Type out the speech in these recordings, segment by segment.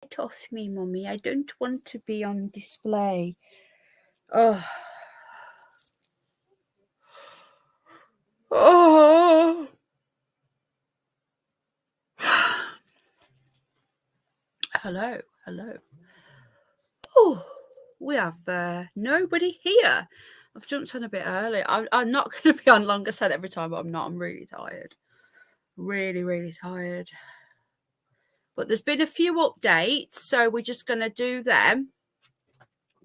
Get off me, Mummy. I don't want to be on display. Oh. Oh. Hello. Oh, we have nobody here. I've jumped on a bit early. I'm not going to be on long. I said every time, but I'm not. I'm really tired. Really tired. But there's been a few updates, so we're just going to do them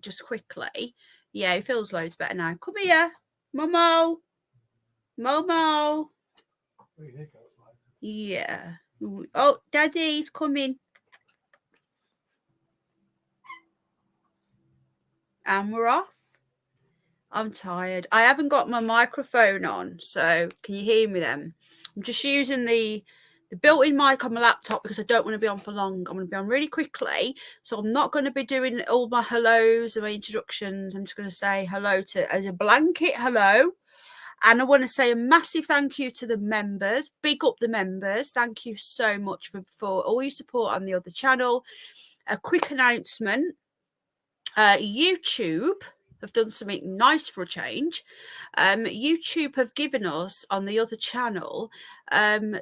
just quickly. Yeah, it feels loads better now. Come here, Momo. Yeah. Oh, Daddy's coming. And we're off. I'm tired. I haven't got my microphone on, so can you hear me then? I'm just using the built-in mic on my laptop because I don't want to be on for long. I'm going to be on really quickly, so I'm not going to be doing all my hellos and my introductions. I'm just going to say hello as a blanket hello. And I want to say a massive thank you to the members. Big up the members. Thank you so much for all your support on the other channel. A quick announcement. YouTube have done something nice for a change. YouTube have given us on the other channel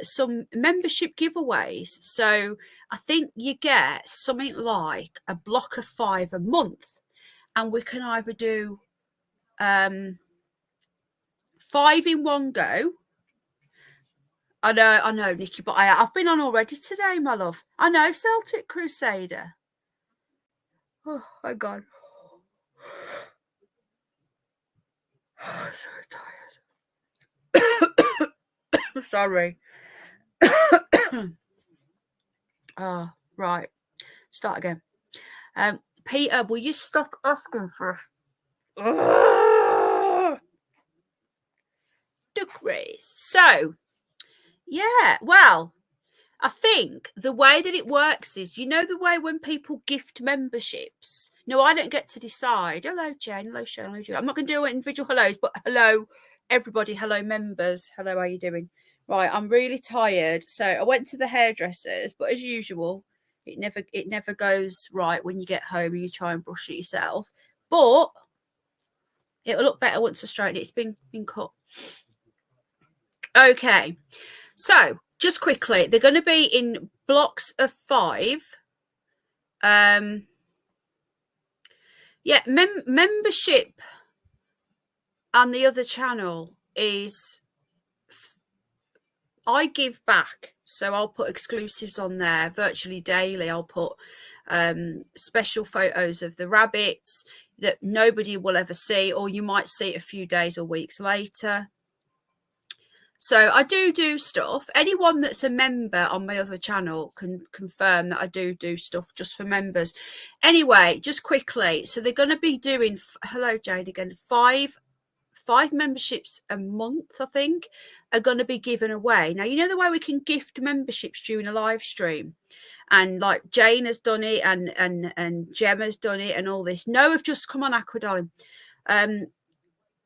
some membership giveaways. So I think you get something like a block of 5 a month, and we can either do 5 in one go. I know, Nikki, but I've been on already today, my love. I know, Celtic Crusader. Oh my God. Oh, I'm so tired. Sorry. Oh, right. Start again. Peter, will you stop asking for a duck race? So, yeah, well, I think the way that it works is, you know, the way when people gift memberships. No, I don't get to decide. Hello, Jane. Hello, Sharon. Hello, Julie. I'm not going to do individual hellos, but hello, everybody. Hello, members. Hello, how are you doing? Right, I'm really tired. So I went to the hairdressers, but as usual, it never goes right when you get home and you try and brush it yourself. But it'll look better once I straighten it. It's been cut. Okay, so just quickly, they're going to be in blocks of 5. Yeah, membership on the other channel is I give back, so I'll put exclusives on there virtually daily. I'll put special photos of the rabbits that nobody will ever see, or you might see it a few days or weeks later. So I do stuff. Anyone that's a member on my other channel can confirm that I do stuff just for members. Anyway, just quickly, so they're going to be doing, hello Jade again, five memberships a month, I think, are going to be given away. Now, you know the way we can gift memberships during a live stream, and like Jane has done it, and Gemma's done it, and all this. No, we've just come on, Aqua darling.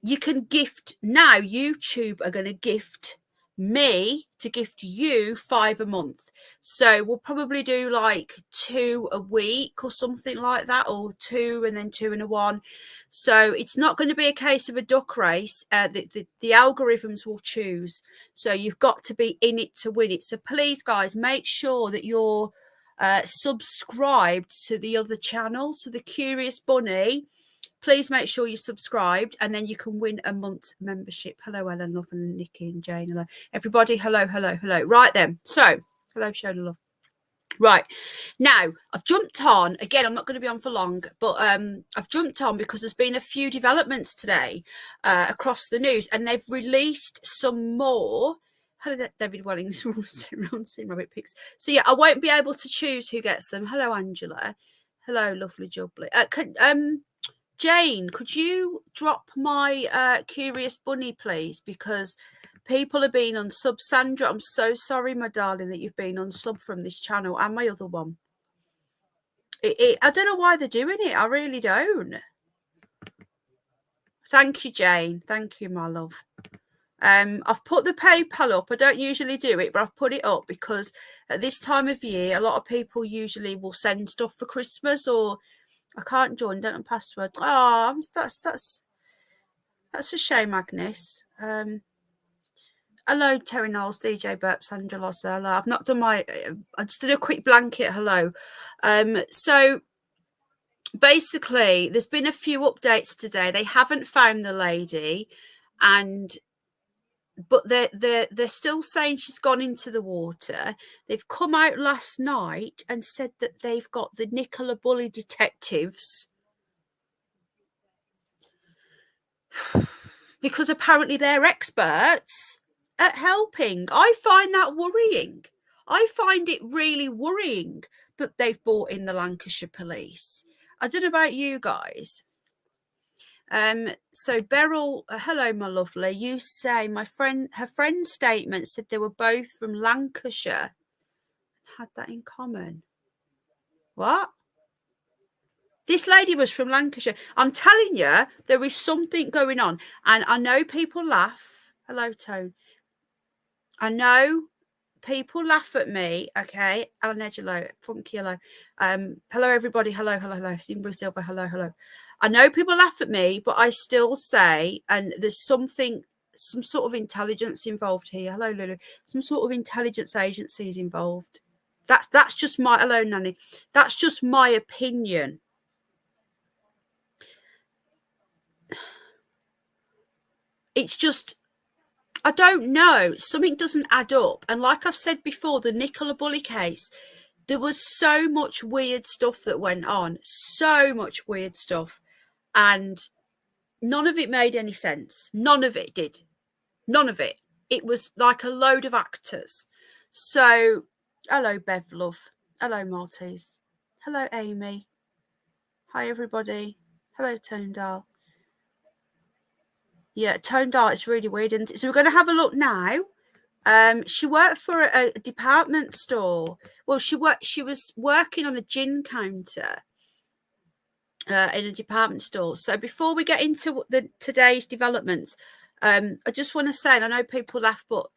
You can gift now. YouTube are going to gift me to gift you 5 a month. So we'll probably do like 2 a week or something like that, or 2 and then 2 and a 1. So it's not going to be a case of a duck race. The algorithms will choose. So you've got to be in it to win it. So please, guys, make sure that you're subscribed to the other channel. So the Curious Bunny, please make sure you're subscribed, and then you can win a month's membership. Hello, Ellen, love, and Nikki and Jane. Hello, everybody. Hello. Right then. So, hello, Shona, love. Right now, I've jumped on again. I'm not going to be on for long, but I've jumped on because there's been a few developments today across the news, and they've released some more. Hello, David Wellings, rabbit pics. So yeah, I won't be able to choose who gets them. Hello, Angela. Hello, lovely jubbly. Jane, could you drop my Curious Bunny, please? Because people are being unsub. Sandra, I'm so sorry, my darling, that you've been unsub from this channel and my other one. I don't know why they're doing it. I really don't. Thank you, Jane. Thank you, my love. I've put the PayPal up. I don't usually do it, but I've put it up because at this time of year, a lot of people usually will send stuff for Christmas, or I can't join, don't have password. Oh, that's a shame, Agnes. Hello, Terry Knowles, DJ Burps, Sandra Lozella. I've not done my, I just did a quick blanket hello. So basically, there's been a few updates today. They haven't found the lady, but they're still saying she's gone into the water. They've come out last night and said that they've got the Nicola Bully detectives, because apparently they're experts at helping. I find that worrying. I find it really worrying that they've brought in the Lancashire police. I don't know about you guys. So Beryl, hello, my lovely. You say her friend's statement said they were both from Lancashire. Had that in common. What? This lady was from Lancashire. I'm telling you, there is something going on. And I know people laugh. Hello, Tone. I know people laugh at me, okay? Alan Edgelow, Funky, hello. Hello, everybody. Hello. Simbu Silver, hello. I know people laugh at me, but I still say, and there's some sort of intelligence involved here. Hello, Lulu. Some sort of intelligence agency is involved. That's just my, hello, Nanny. That's just my opinion. It's just, I don't know. Something doesn't add up. And like I've said before, the Nicola Bully case, there was so much weird stuff that went on. So much weird stuff. And none of it made any sense. None of it did. None of it. It was like a load of actors. So, hello, Bev Love. Hello, Maltese. Hello, Amy. Hi, everybody. Hello, Tone Dial. Yeah, Tone Dial, it's really weird. And so we're going to have a look now. She worked for a department store. Well, she was working on a gin counter in a department store. So before we get into today's developments, I just want to say, and I know people laugh, but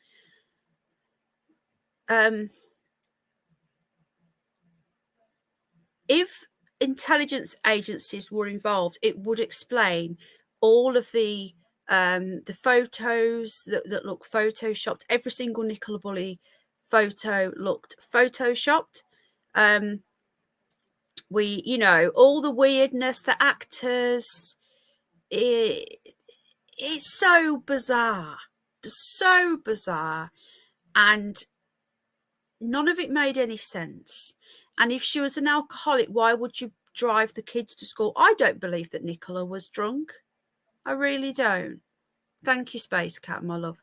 if intelligence agencies were involved, it would explain all of the photos that look photoshopped. Every single Nicola Bully photo looked photoshopped. All the weirdness, the actors, it's so bizarre, and none of it made any sense. And if she was an alcoholic, why would you drive the kids to school? I don't believe that Nicola was drunk. I really don't. Thank you, Space Cat, my love.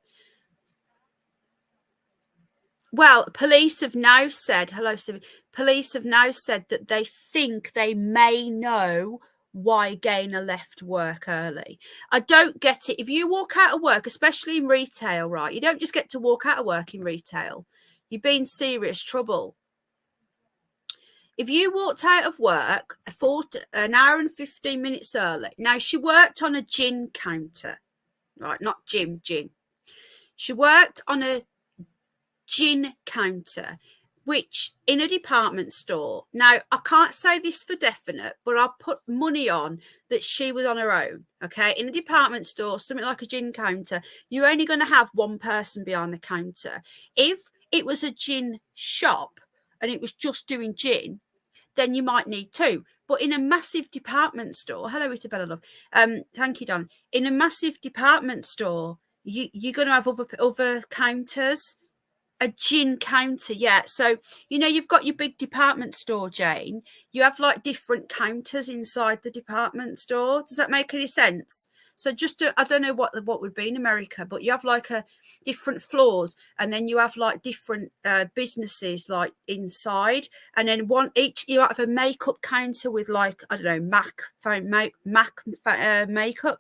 Well, police have now said, hello, Stephen. Police have now said that they think they may know why Gayner left work early. I don't get it. If you walk out of work, especially in retail, right, you don't just get to walk out of work in retail. You've been in serious trouble. If you walked out of work an hour and 15 minutes early, now she worked on a gin counter, right? Not gin. She worked on a gin counter, which in a department store. Now, I can't say this for definite, but I'll put money on that she was on her own. Okay, in a department store, something like a gin counter, you're only going to have one person behind the counter. If it was a gin shop and it was just doing gin, then you might need two. But in a massive department store, hello, Isabella love. Thank you, Don. In a massive department store, you're going to have other counters. A gin counter, yeah. So, you've got your big department store, Jane. You have like different counters inside the department store. Does that make any sense? So I don't know what would be in America, but you have like different floors, and then you have like different businesses like inside, and then you have a makeup counter with like, I don't know, MAC makeup.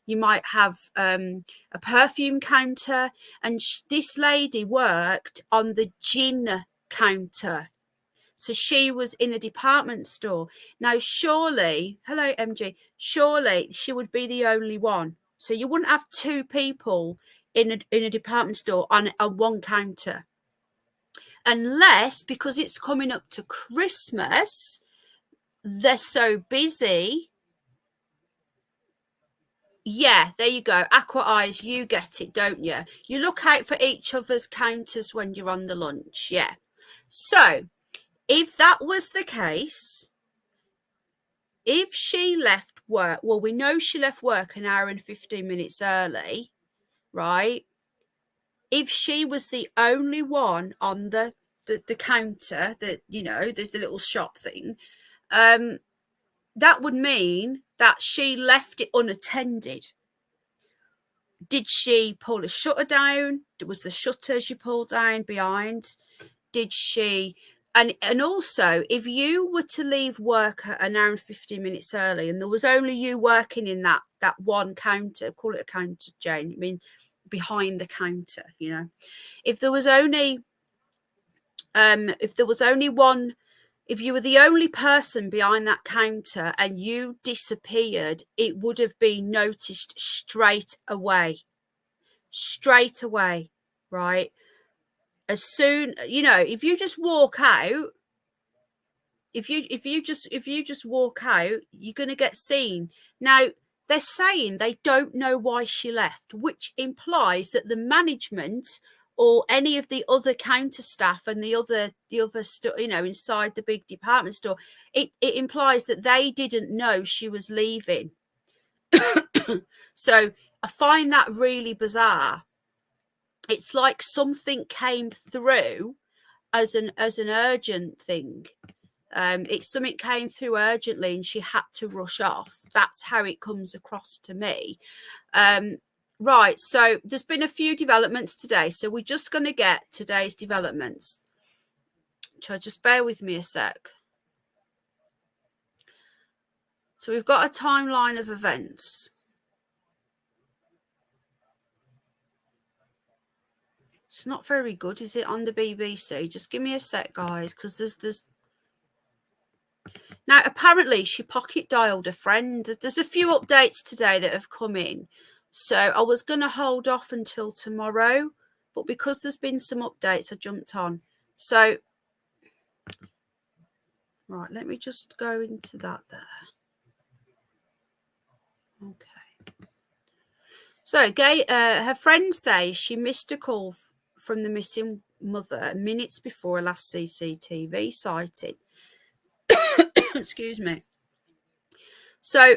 You might have a perfume counter, and this lady worked on the gin counter. So she was in a department store. Now, surely, hello, MG, surely she would be the only one. So you wouldn't have two people in a department store on one counter, unless because it's coming up to Christmas, they're so busy. Yeah, there you go. Aqua eyes, you get it, don't you? You look out for each other's counters when you're on the lunch. Yeah. So if that was the case, if she left work, well, we know she left work an hour and 15 minutes early, right? If she was the only one on the counter, the little shop thing, that would mean that she left it unattended. Did she pull a shutter down? Was the shutter she pulled down behind? Did she? And also, if you were to leave work an hour and 15 minutes early, and there was only you working in that one counter, call it a counter, Jane. I mean, behind the counter, if there was only one. If you were the only person behind that counter and you disappeared, it would have been noticed straight away, right? As soon, if you just walk out, if you just walk out, you're going to get seen. Now, they're saying they don't know why she left, which implies that the management or any of the other counter staff and the other inside the big department store, it implies that they didn't know she was leaving. So I find that really bizarre. It's like something came through as an urgent thing. Something came through urgently and she had to rush off. That's how it comes across to me. Right, so there's been a few developments today, so we're just going to get today's developments. So just bear with me a sec. So we've got a timeline of events. It's not very good, is it, on the BBC? Just give me a sec, guys, because there's now apparently she pocket dialed a friend. There's a few updates today that have come in, so I was going to hold off until tomorrow, but because there's been some updates, I jumped on. So right, let me just go into that there. Okay. So her friend says she missed a call from the missing mother minutes before her last CCTV sighting. Excuse me. So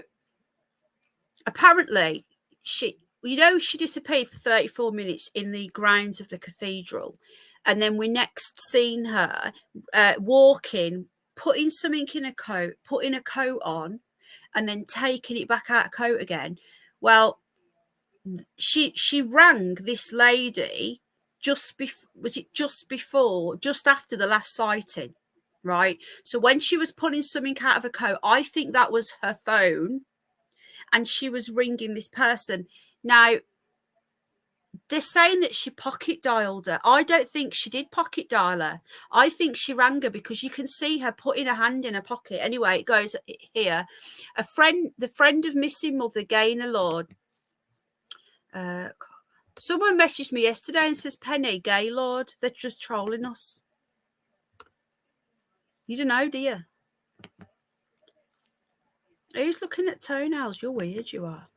apparently she disappeared for 34 minutes in the grounds of the cathedral, and then we next seen her walking, putting something in a coat, putting a coat on, and then taking it back out of coat again. Well, she rang this lady just after the last sighting, right? So when she was pulling something out of a coat, I think that was her phone, and she was ringing this person. Now, they're saying that she pocket dialed her. I don't think she did pocket dial her. I think she rang her because you can see her putting her hand in her pocket. Anyway, it goes here. The friend of missing mother, Gayner Lord. Someone messaged me yesterday and says, Penny, Gaylord, they're just trolling us. You don't know, do you? Who's looking at toenails? You're weird, you are.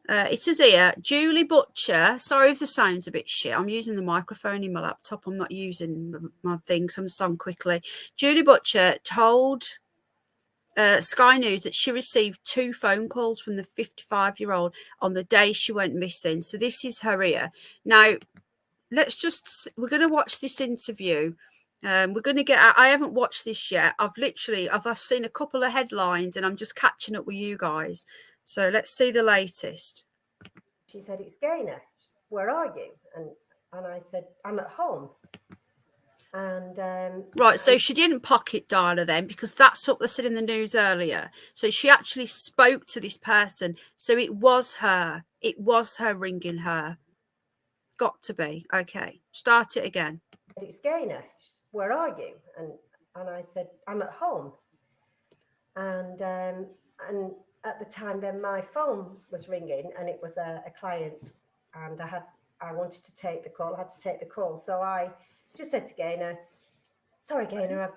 It says here, Julie Butcher. Sorry if the sound's a bit shit. I'm using the microphone in my laptop. I'm not using my thing, so I'm just on quickly. Julie Butcher told Sky News that she received 2 phone calls from the 55-year-old on the day she went missing. So this is her ear. Now, we're going to watch this interview. We're going to get I haven't watched this yet. I've seen a couple of headlines and I'm just catching up with you guys. So let's see the latest. She said, it's Gayner. Where are you? And I said, I'm at home. And right, so she didn't pocket dial her then, because that's what they said in the news earlier. So she actually spoke to this person. So it was her. It was her ringing her. Got to be. Okay, start it again. It's Gayner. Where are you? And I said, I'm at home. And at the time then my phone was ringing and it was a client, and I I wanted to take the call. I had to take the call. So I just said to Gayner, sorry, Gayner,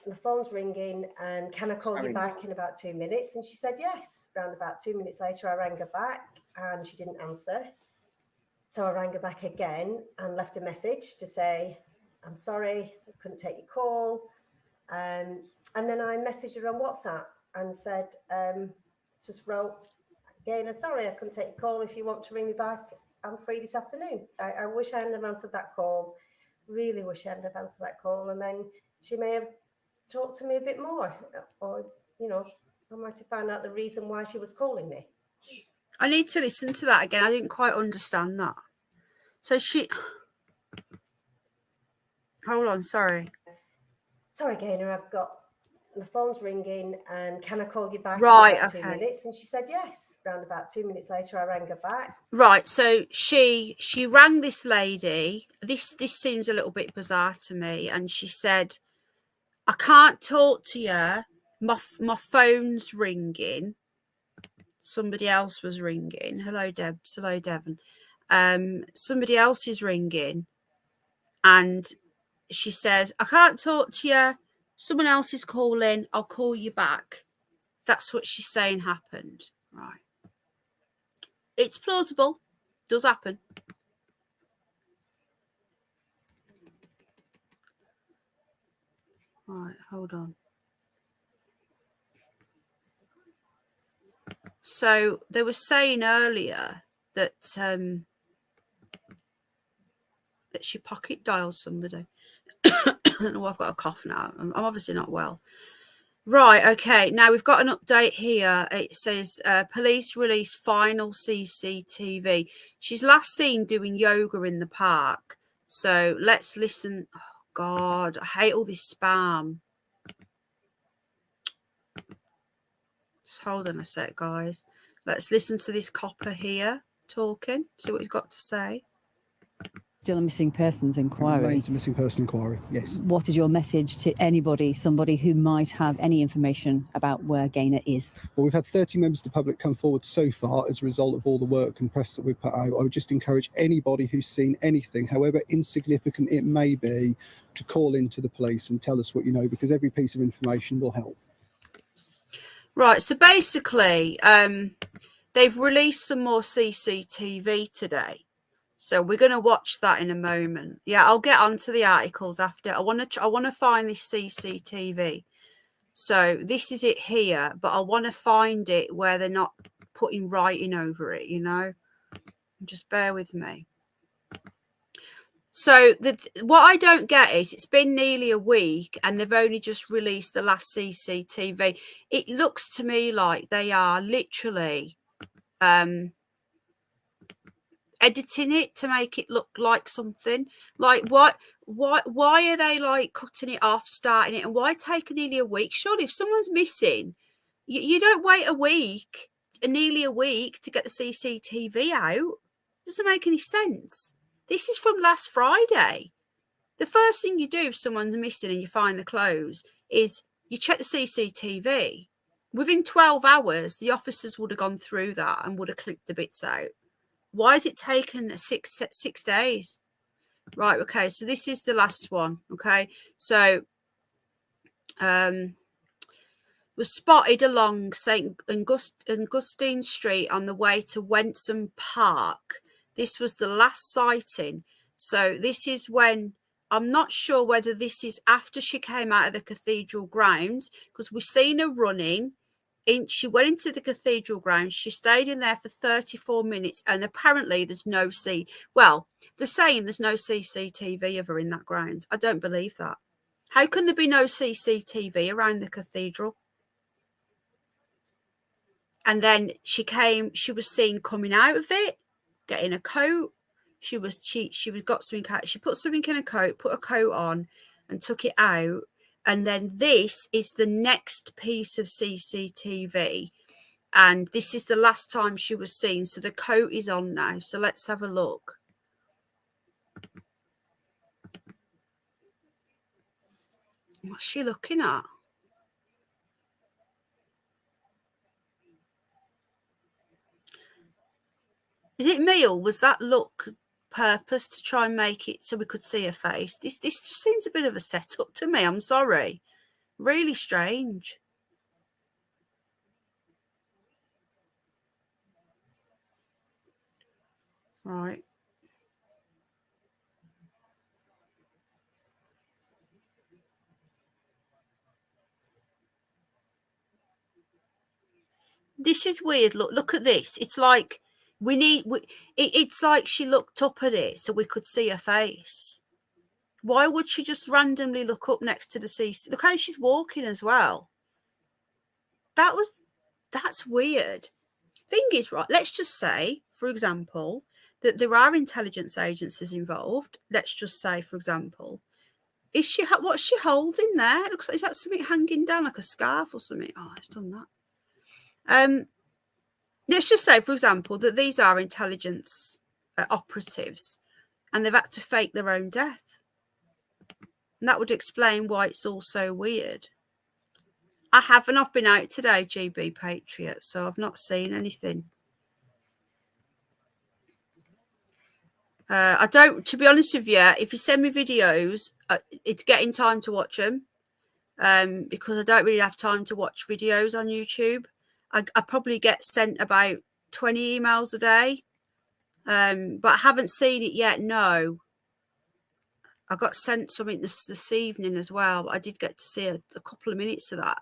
my phone's ringing, and can I call you back in about 2 minutes? And she said yes. Around about 2 minutes later, I rang her back and she didn't answer. So I rang her back again and left a message to say, I'm sorry, I couldn't take your call. And then I messaged her on WhatsApp and said, just wrote, Gayner, sorry, I couldn't take your call. If you want to ring me back, I'm free this afternoon. I wish I hadn't have answered that call. Really wish I hadn't have answered that call. And then she may have talked to me a bit more, or, you know, I might have found out the reason why she was calling me. I need to listen to that again. I didn't quite understand that. So hold on, sorry. Sorry, Gayner, my phone's ringing, and can I call you back in about 2 minutes? And she said yes. Around about 2 minutes later, I rang her back. Right, so she rang this lady. This seems a little bit bizarre to me, and she said, I can't talk to you. My phone's ringing. Somebody else was ringing. Hello, Debs. Hello, Devon. Somebody else is ringing, and she says, I can't talk to you. Someone else is calling. I'll call you back. That's what she's saying happened. Right. It's plausible. Does happen. Right, hold on. So they were saying earlier that that she pocket dialed somebody. I don't know. I've got a cough now. I'm obviously not well. Right, okay. Now we've got an update here. It says police release final CCTV. She's last seen doing yoga in the park. So let's listen. Oh, God, I hate all this spam. Just hold on a sec, guys. Let's listen to this copper here talking, see what he's got to say. Still a missing persons inquiry. Remains a missing person inquiry, yes. What is your message to anybody, somebody who might have any information about where Gayner is? Well, we've had 30 members of the public come forward so far as a result of all the work and press that we've put out. I would just encourage anybody who's seen anything, however insignificant it may be, to call into the police and tell us what you know, because every piece of information will help. Right, so basically, they've released some more CCTV today. So we're going to watch that in a moment. Yeah, I'll get onto the articles after. I want to find this CCTV. So this is it here, but I want to find it where they're not putting writing over it, you know. Just bear with me. So what I don't get is it's been nearly a week and they've only just released the last CCTV. It looks to me like they are literally editing it to make it look like something. Like why are they like cutting it off, starting it, and why take nearly a week? Surely if someone's missing, you don't wait nearly a week to get the CCTV out. Doesn't make any sense. This is from last Friday. The first thing you do if someone's missing and you find the clothes is you check the CCTV. Within 12 hours, the officers would have gone through that and would have clipped the bits out. Why has it taken six days? Right, okay, so this is the last one, okay? So, was spotted along St. Augustine Street on the way to Wentham Park. This was the last sighting. So this is when, I'm not sure whether this is after she came out of the cathedral grounds, because we've seen her running. She went into the cathedral grounds. She stayed in there for 34 minutes, and apparently there's no they're saying there's no CCTV of her in that ground. I don't believe that. How can there be no CCTV around the cathedral? And then she was seen coming out of it, getting a coat. She got something out. She put something in a coat, put a coat on, and took it out. And then this is the next piece of CCTV. And this is the last time she was seen. So the coat is on now. So let's have a look. What's she looking at? Is it me, or was that look purpose to try and make it so we could see her face. This just seems a bit of a setup to me. I'm sorry. Really strange. Right. This is weird. Look at this. It's like it's like she looked up at it so we could see her face. Why would she just randomly look up next to the CC? Look how she's walking as well. That's weird. Thing is, right, let's just say, for example, that there are intelligence agencies involved. Let's just say, for example, what's she holding there? It looks like, is that something hanging down like a scarf or something? Oh, it's done that. Let's just say, for example, that these are intelligence operatives and they've had to fake their own death. And that would explain why it's all so weird. I've been out today, GB Patriot, so I've not seen anything. I don't, to be honest with you, if you send me videos, it's getting time to watch them because I don't really have time to watch videos on YouTube. I probably get sent about 20 emails a day, but I haven't seen it yet, no. I got sent something this evening as well. I did get to see a couple of minutes of that.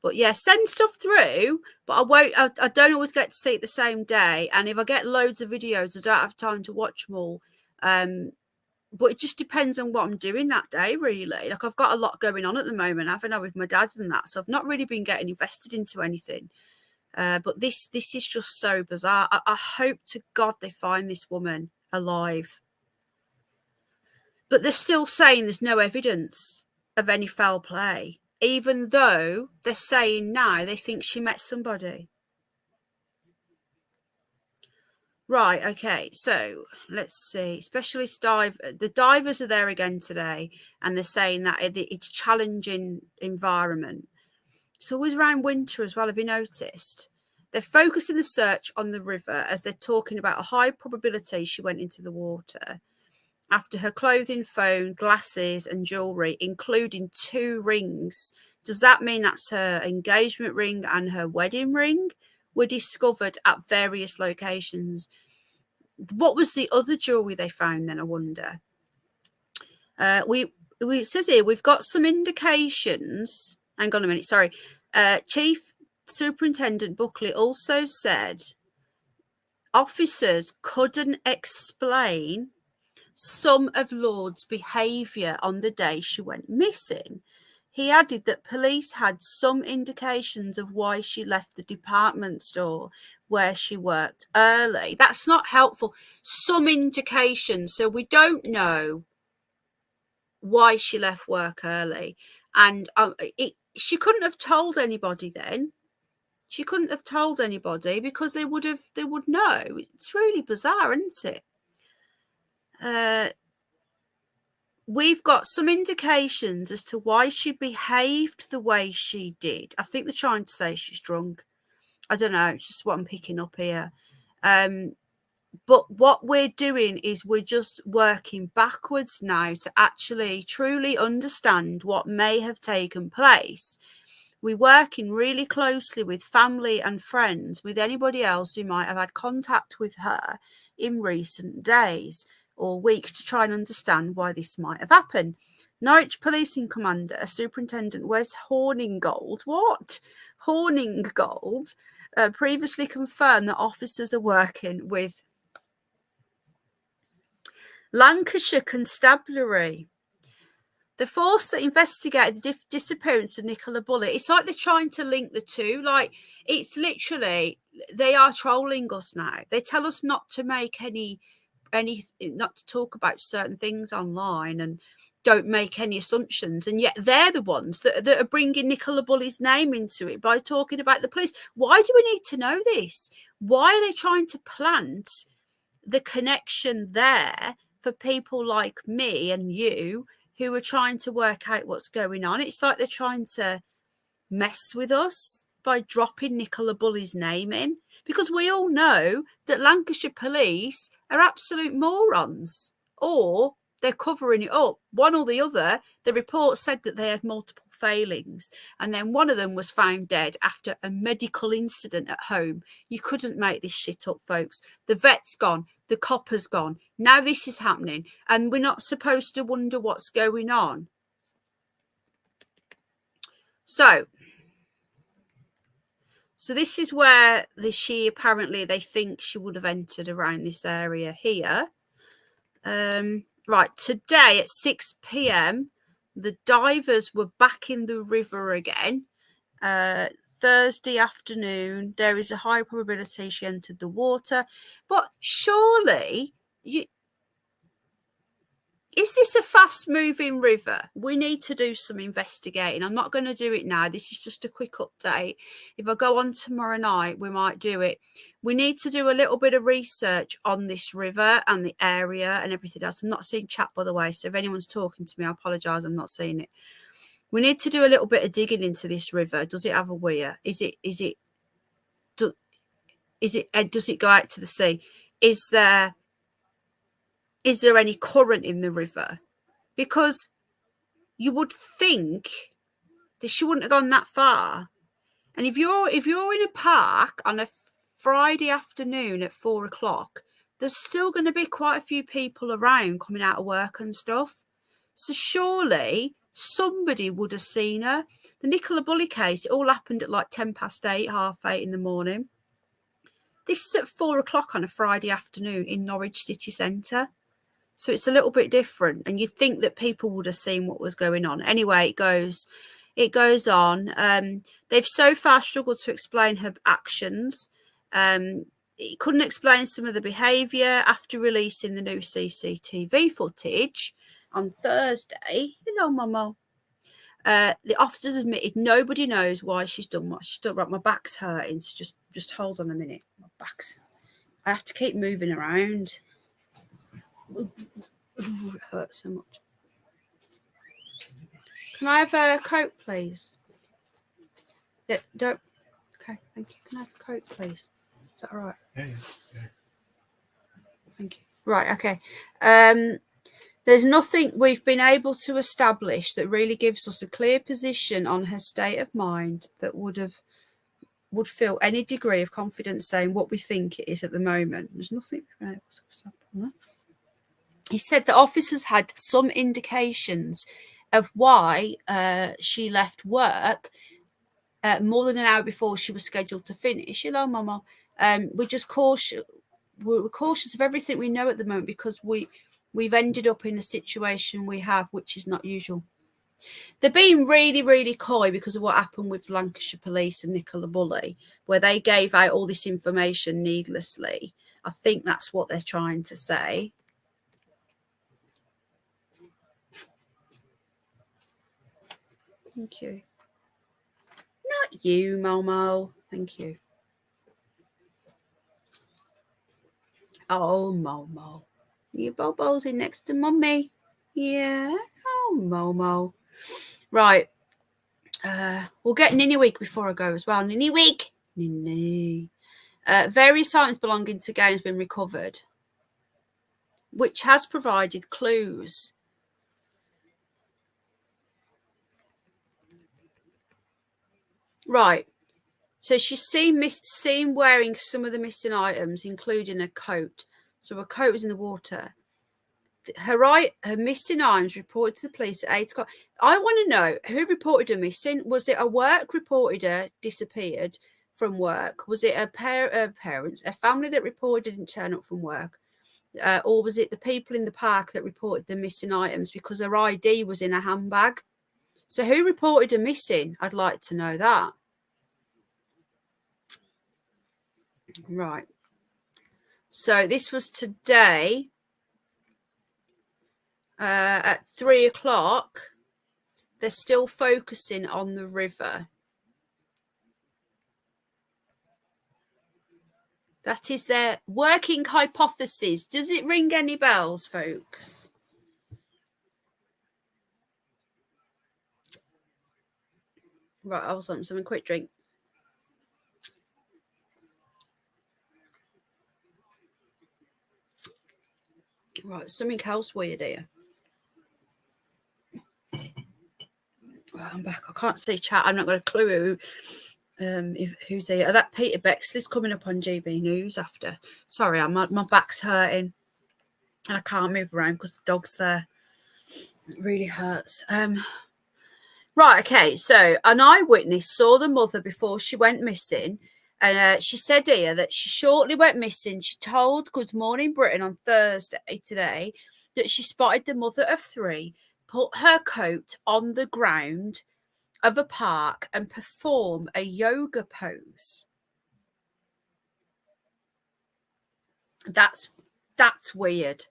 But yeah, send stuff through, but I don't always get to see it the same day. And if I get loads of videos, I don't have time to watch them all. But it just depends on what I'm doing that day, really. Like, I've got a lot going on at the moment, haven't I, with my dad and that. So I've not really been getting invested into anything. But this is just so bizarre. I hope to God they find this woman alive. But they're still saying there's no evidence of any foul play, even though they're saying now they think she met somebody. Right, okay, so let's see. Specialist the divers are there again today, and they're saying that it's challenging environment. It's always around winter as well, have you noticed? They're focusing the search on the river as they're talking about a high probability she went into the water after her clothing, phone, glasses and jewellery, including 2 rings. Does that mean that's her engagement ring and her wedding ring? Were discovered at various locations. What was the other jewellery they found then, I wonder? It says here, we've got some indications. Hang on a minute, sorry. Chief Superintendent Buckley also said officers couldn't explain some of Lord's behaviour on the day she went missing. He added that police had some indications of why she left the department store where she worked early. That's not helpful. Some indications. So we don't know why she left work early. And she couldn't have told anybody then. She couldn't have told anybody because they would know. It's really bizarre, isn't it? We've got some indications as to why she behaved the way she did. I think they're trying to say she's drunk. I don't know. It's just what I'm picking up here. But what we're doing is we're just working backwards now to actually truly understand what may have taken place. We're working really closely with family and friends, with anybody else who might have had contact with her in recent days or weeks to try and understand why this might have happened. Norwich Policing Commander, Superintendent Wes Horningold, previously confirmed that officers are working with Lancashire Constabulary, the force that investigated the disappearance of Nicola Bullitt. It's like they're trying to link the two. Like, it's literally, they are trolling us now. They tell us not to make not to talk about certain things online and don't make any assumptions. And yet they're the ones that are bringing Nicola Bullitt's name into it by talking about the police. Why do we need to know this? Why are they trying to plant the connection there for people like me and you who are trying to work out what's going on? It's like they're trying to mess with us. by dropping Nicola Bulley's name in, because we all know that Lancashire police are absolute morons, or they're covering it up. One or the other. The report said that they had multiple failings, and then one of them was found dead after a medical incident at home. You couldn't make this shit up, folks. The vet's gone, the copper's gone. Now this is happening, and we're not supposed to wonder what's going on. So this is where she apparently, they think she would have entered around this area here. Right, today at 6 p.m, the divers were back in the river again. Thursday afternoon, there is a high probability she entered the water. But surely, is this a fast-moving river? We need to do some investigating. I'm not going to do it now. This is just a quick update. If I go on tomorrow night, we might do it. We need to do a little bit of research on this river and the area and everything else. I'm not seeing chat, by the way, so if anyone's talking to me, I apologise. I'm not seeing it. We need to do a little bit of digging into this river. Does it have a weir? Does it go out to the sea? Is there any current in the river? Because you would think that she wouldn't have gone that far. And if you're in a park on a Friday afternoon at 4 o'clock, there's still going to be quite a few people around coming out of work and stuff. So surely somebody would have seen her. The Nicola Bulley case, it all happened at like 8:10, 8:30 in the morning. This is at 4 o'clock on a Friday afternoon in Norwich city centre. So it's a little bit different. And you'd think that people would have seen what was going on. Anyway, it goes on. They've so far struggled to explain her actions. It couldn't explain some of the behaviour after releasing the new CCTV footage on Thursday. Hello, Mama. The officers admitted nobody knows why she's done what she's done. Right, my back's hurting, so just hold on a minute. My back's. I have to keep moving around. It hurts so much. Can I have a Coke, please? Yeah, don't. Okay, thank you. Can I have a Coke, please? Is that all right? Yeah. Thank you. Right, okay. There's nothing we've been able to establish that really gives us a clear position on her state of mind that would feel any degree of confidence saying what we think it is at the moment. There's nothing we've been able to establish. He said that officers had some indications of why she left work more than an hour before she was scheduled to finish. Hello, Mama. We're just cautious. We're cautious of everything we know at the moment because we've ended up in the situation we have, which is not usual. They're being really, really coy because of what happened with Lancashire Police and Nicola Bulley, where they gave out all this information needlessly. I think that's what they're trying to say. Thank you. Not you, Momo. Thank you. Oh, Momo. Your Bobo's in next to Mummy. Yeah. Oh, Momo. Right. We'll get Ninny Week before I go as well. Ninny Week. Ninny. Various items belonging to Gayner has been recovered, which has provided clues. Right. So she's seen wearing some of the missing items, including a coat. So her coat was in the water. Her missing items reported to the police at 8 o'clock. I want to know who reported her missing. Was it a work reported her disappeared from work? Was it a parents, a family that reported didn't turn up from work? Or was it the people in the park that reported the missing items because her ID was in a handbag? So who reported her missing? I'd like to know that. Right. So this was today at 3 o'clock. They're still focusing on the river. That is their working hypothesis. Does it ring any bells, folks? Right, I was on some quick drink. Right, something else weird here. Well, I'm back. I can't see chat. I'm not got a clue who's here. Oh, that Peter Bexley's coming up on GB News after. Sorry, my back's hurting and I can't move around because the dog's there. It really hurts. Right, okay. So an eyewitness saw the mother before she went missing. And she said here that she shortly went missing. She told Good Morning Britain on Thursday today that she spotted the mother of three put her coat on the ground of a park and perform a yoga pose. That's weird.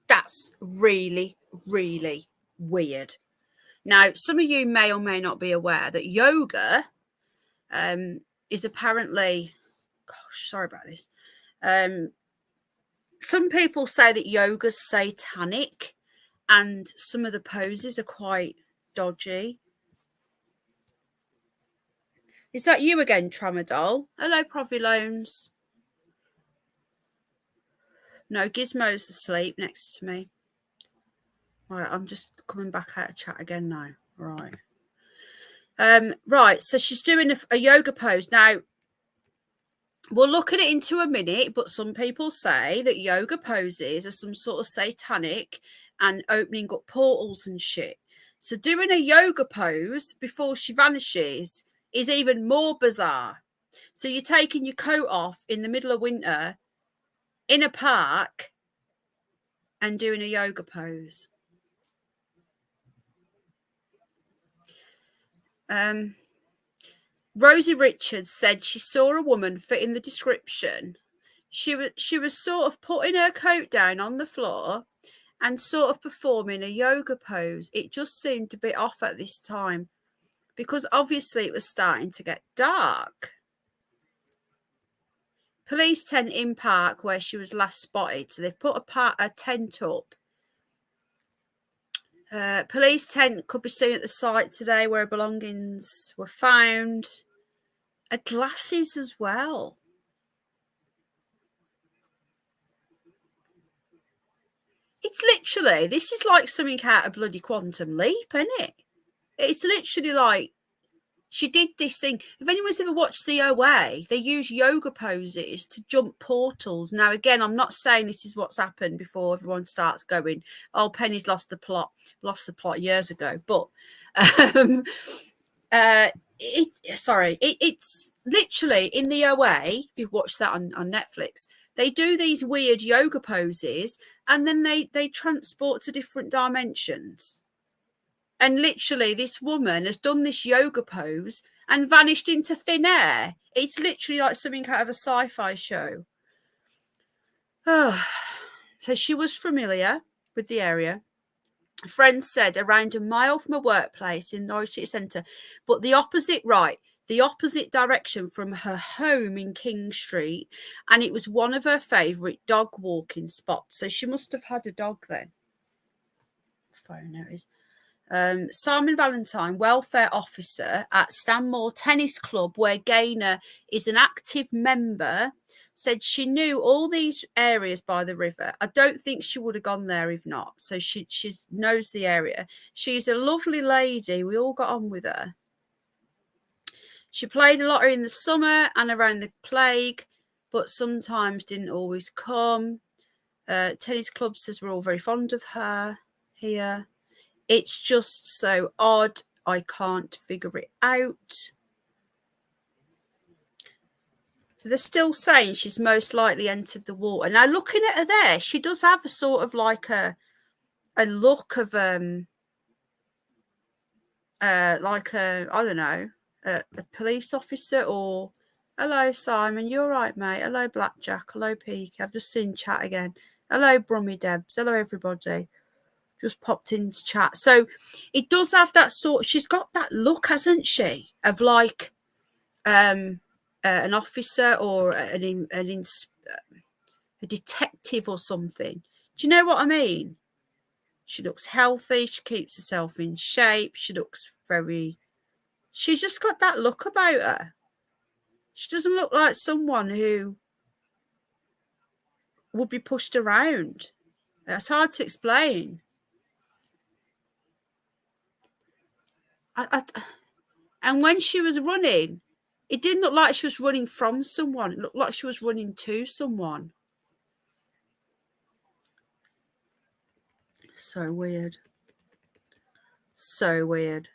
That's really, really weird. Now, some of you may or may not be aware that yoga is apparently, gosh, sorry about this. Some people say that yoga's satanic and some of the poses are quite dodgy. Is that you again, Tramadol? Hello, Provilones. No, Gizmo's asleep next to me. Right, I'm just coming back out of chat again now. Right. Right, so she's doing a yoga pose. Now, we'll look at it into a minute, but some people say that yoga poses are some sort of satanic and opening up portals and shit. So doing a yoga pose before she vanishes is even more bizarre. So you're taking your coat off in the middle of winter in a park and doing a yoga pose. Rosie Richards said she saw a woman fitting the description. She was sort of putting her coat down on the floor and sort of performing a yoga pose. It just seemed a bit off at this time because obviously it was starting to get dark. Police tent in park where she was last spotted. So they've put a tent up. Police tent could be seen at the site today where her belongings were found. Her glasses as well. It's literally, this is like something out of bloody Quantum Leap, isn't it? It's literally like she did this thing. If anyone's ever watched The OA, they use yoga poses to jump portals. Now, again, I'm not saying this is what's happened before everyone starts going, oh, Penny's lost the plot years ago. But it's literally in The OA, if you've watched that on Netflix, they do these weird yoga poses and then they transport to different dimensions. And literally, this woman has done this yoga pose and vanished into thin air. It's literally like something out of a sci-fi show. Oh. So she was familiar with the area. Friends said around a mile from a workplace in Norwich City Centre, but the opposite direction from her home in King Street. And it was one of her favourite dog walking spots. So she must have had a dog then. Phone notice. Simon Valentine, welfare officer at Stanmore Tennis Club, where Gayner is an active member, said she knew all these areas by the river. I don't think she would have gone there if not. So she knows the area. She's a lovely lady. We all got on with her. She played a lot in the summer and around the plague, but sometimes didn't always come. Tennis Club says we're all very fond of her here. It's just so odd. I can't figure it out. So they're still saying she's most likely entered the water. Now, looking at her there, she does have a sort of like a look of like a, I don't know, a police officer or hello Simon, you're right, mate. Hello Blackjack. Hello Peak. I've just seen chat again. Hello Brummy Debs. Hello everybody. Just popped into chat. So it does have that sort. She's got that look, hasn't she, of like an officer or a detective or something. Do you know what I mean? She looks healthy. She keeps herself in shape. She looks she's just got that look about her. She doesn't look like someone who would be pushed around It's hard to explain. And when she was running, it didn't look like she was running from someone. It looked like she was running to someone. So weird. So weird.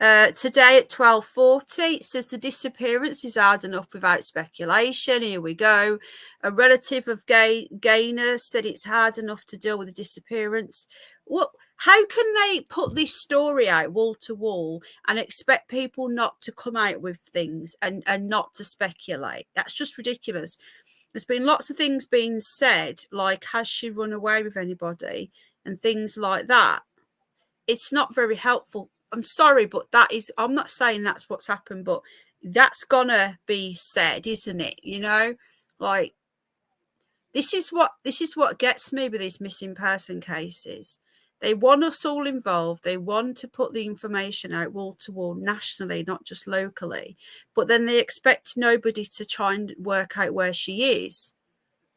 Today at 12:40, it says the disappearance is hard enough without speculation. Here we go. A relative of Gayner said it's hard enough to deal with the disappearance. What? How can they put this story out wall to wall and expect people not to come out with things and not to speculate? That's just ridiculous. There's been lots of things being said, like, has she run away with anybody and things like that. It's not very helpful. I'm sorry, but I'm not saying that's what's happened, but that's gonna be said, isn't it? You know, like, this is what gets me with these missing person cases. They want us all involved. They want to put the information out wall to wall nationally, not just locally. But then they expect nobody to try and work out where she is.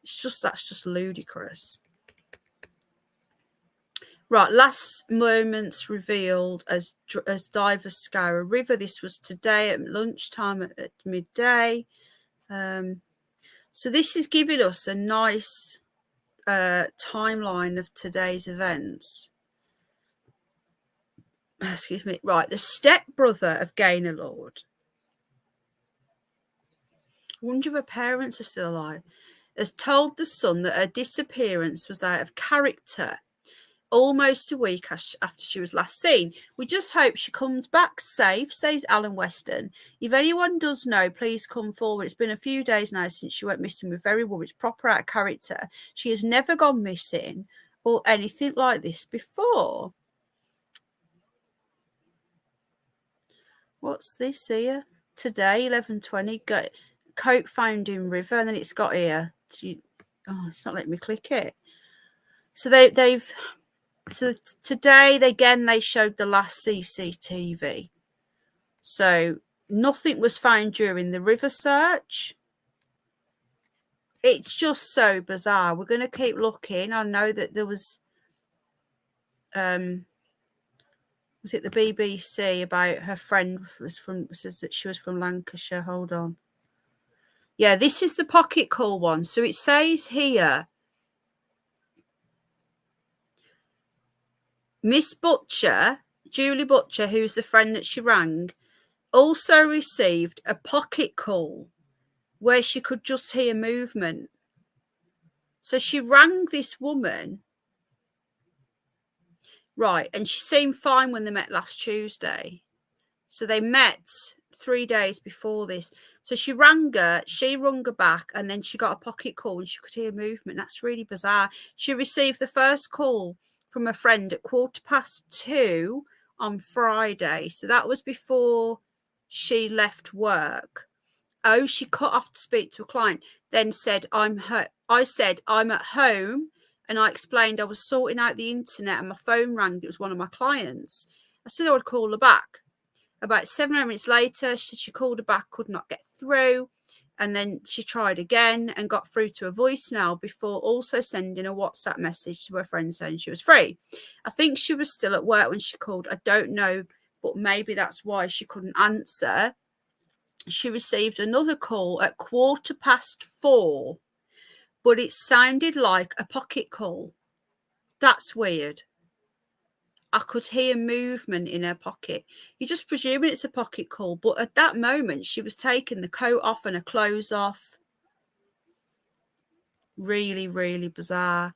That's just ludicrous. Right, last moments revealed as divers scour a river. This was today at lunchtime at midday. So this is giving us a nice timeline of today's events. Excuse me. Right, the stepbrother of Gayner Lord, I wonder if her parents are still alive, has told the Sun that her disappearance was out of character almost a week after she was last seen. We just hope she comes back safe, says Alan Weston. If anyone does know, please come forward. It's been a few days now since she went missing. We're very worried. Proper out of character. She has never gone missing or anything like this before. What's this here? Today, 11:20. Coat found in river, and then it's got here. It's not letting me click it. So So today, they showed the last CCTV. So nothing was found during the river search. It's just so bizarre. We're going to keep looking. I know that there was it the BBC about her friend says that she was from Lancashire. Hold on. Yeah, this is the pocket call one. So it says here, Miss Butcher, Julie Butcher, who's the friend that she rang, also received a pocket call where she could just hear movement. So she rang this woman, right, and she seemed fine when they met last Tuesday. So they met 3 days before this. So she rang her back, and then she got a pocket call and she could hear movement. That's really bizarre. She received the first call from a friend at 2:15 on Friday. So that was before she left work. Oh, she cut off to speak to a client, then said, I said, I'm at home. And I explained I was sorting out the internet and my phone rang. It was one of my clients. I said I would call her back. About 7 minutes later, she called her back, could not get through. And then she tried again and got through to a voicemail before also sending a WhatsApp message to her friend saying she was free. I think she was still at work when she called. I don't know, but maybe that's why she couldn't answer. She received another call at 4:15, but it sounded like a pocket call. That's weird. I could hear movement in her pocket. You're just presuming it's a pocket call, but at that moment, she was taking the coat off and her clothes off. Really, really bizarre.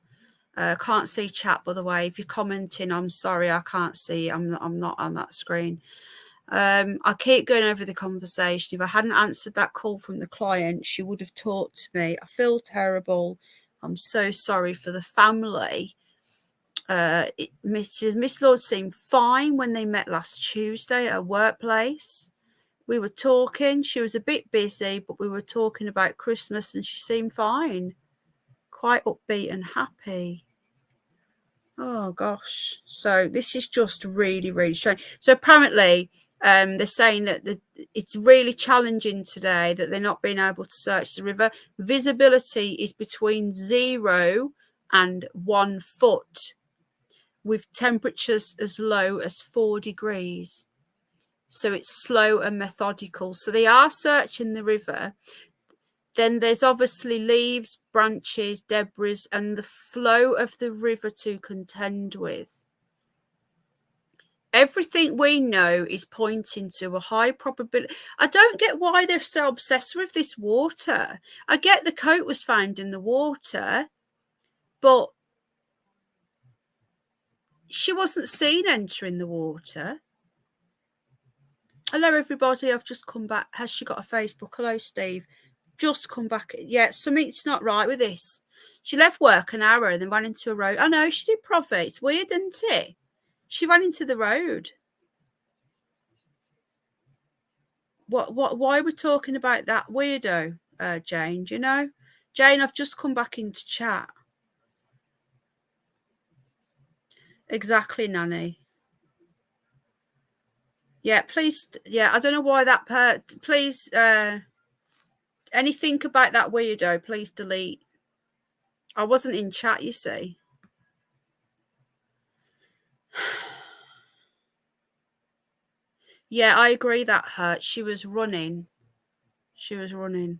Can't see chat, by the way. If you're commenting, I'm sorry, I can't see. I'm not on that screen. I keep going over the conversation. If I hadn't answered that call from the client, she would have talked to me. I feel terrible. I'm so sorry for the family. Miss Lord seemed fine when they met last Tuesday at her workplace. We were talking. She was a bit busy, but we were talking about Christmas and she seemed fine. Quite upbeat and happy. Oh, gosh. So this is just really, really strange. So apparently they're saying that it's really challenging today that they're not being able to search the river. Visibility is between 0 and 1 foot, with temperatures as low as 4 degrees. So it's slow and methodical. So they are searching the river. Then there's obviously leaves, branches, debris, and the flow of the river to contend with. Everything we know is pointing to a high probability. I don't get why they're so obsessed with this water. I get the coat was found in the water, but she wasn't seen entering the water. Hello, everybody. I've just come back. Has she got a Facebook? Hello, Steve. Just come back. Yeah, something's not right with this. She left work an hour and then ran into a road. I know, she did profit. It's weird, isn't it? She ran into the road. Why we're talking about that weirdo, Jane? Do you know? Jane, I've just come back into chat. Exactly, Nanny. Yeah, please. Yeah, I don't know why that please, anything about that weirdo, please delete. I wasn't in chat, you see. Yeah, I agree that hurt. She was running. She was running.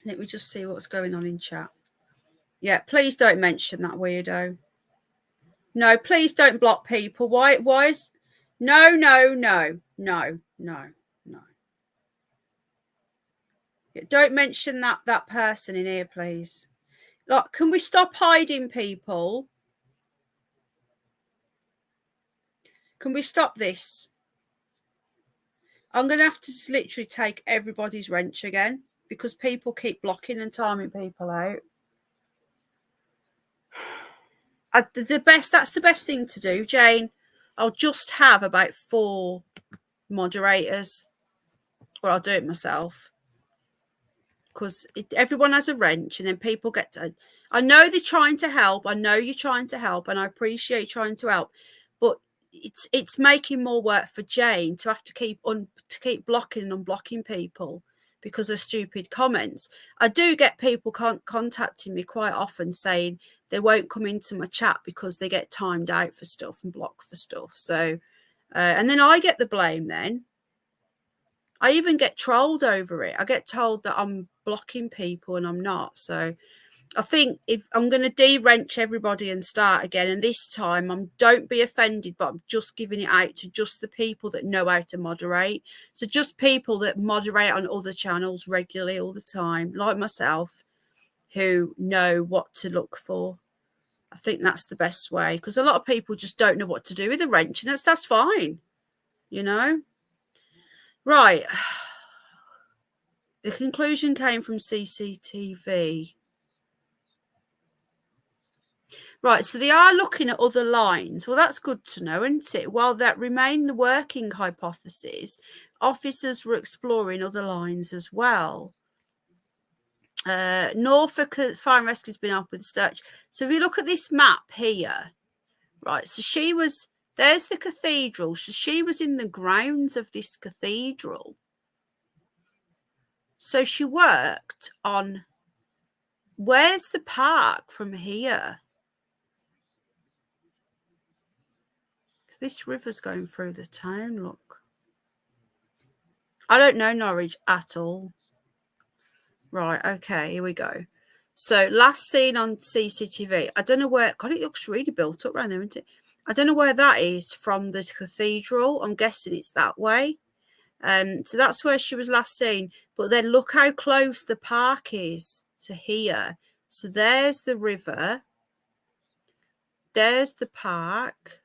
Let me just see what's going on in chat. Yeah, please don't mention that weirdo. No, please don't block people. Why is... No. Yeah, don't mention that person in here, please. Look, can we stop hiding people? Can we stop this? I'm going to have to just literally take everybody's wrench again because people keep blocking and timing people out. That's the best thing to do, Jane. I'll just have about 4 moderators, or I'll do it myself. Because everyone has a wrench, and then people get to... I know they're trying to help. I know you're trying to help, and I appreciate trying to help. But it's making more work for Jane to have to keep blocking and unblocking people because of stupid comments. I do get people contacting me quite often saying they won't come into my chat because they get timed out for stuff and blocked for stuff. So, and then I get the blame then. I even get trolled over it. I get told that I'm blocking people and I'm not. So I think if I'm going to de-wrench everybody and start again, and this time don't be offended, but I'm just giving it out to just the people that know how to moderate. So just people that moderate on other channels regularly all the time, like myself, who know what to look for. I think that's the best way, because a lot of people just don't know what to do with a wrench, and that's fine, you know. Right. The conclusion came from CCTV. Right, so they are looking at other lines. Well, that's good to know, isn't it? While that remained the working hypothesis, officers were exploring other lines as well. Norfolk Fire and Rescue has been up with a search. So if you look at this map here, right, so there's the cathedral. So she was in the grounds of this cathedral. So she worked on, where's the park from here? This river's going through the town, look. I don't know Norwich at all. Right, okay, here we go. So last seen on CCTV. I don't know where, God, it looks really built up around there, isn't it? I don't know where that is from the cathedral. I'm guessing it's that way. So that's where she was last seen. But then look how close the park is to here. So there's the river. There's the park.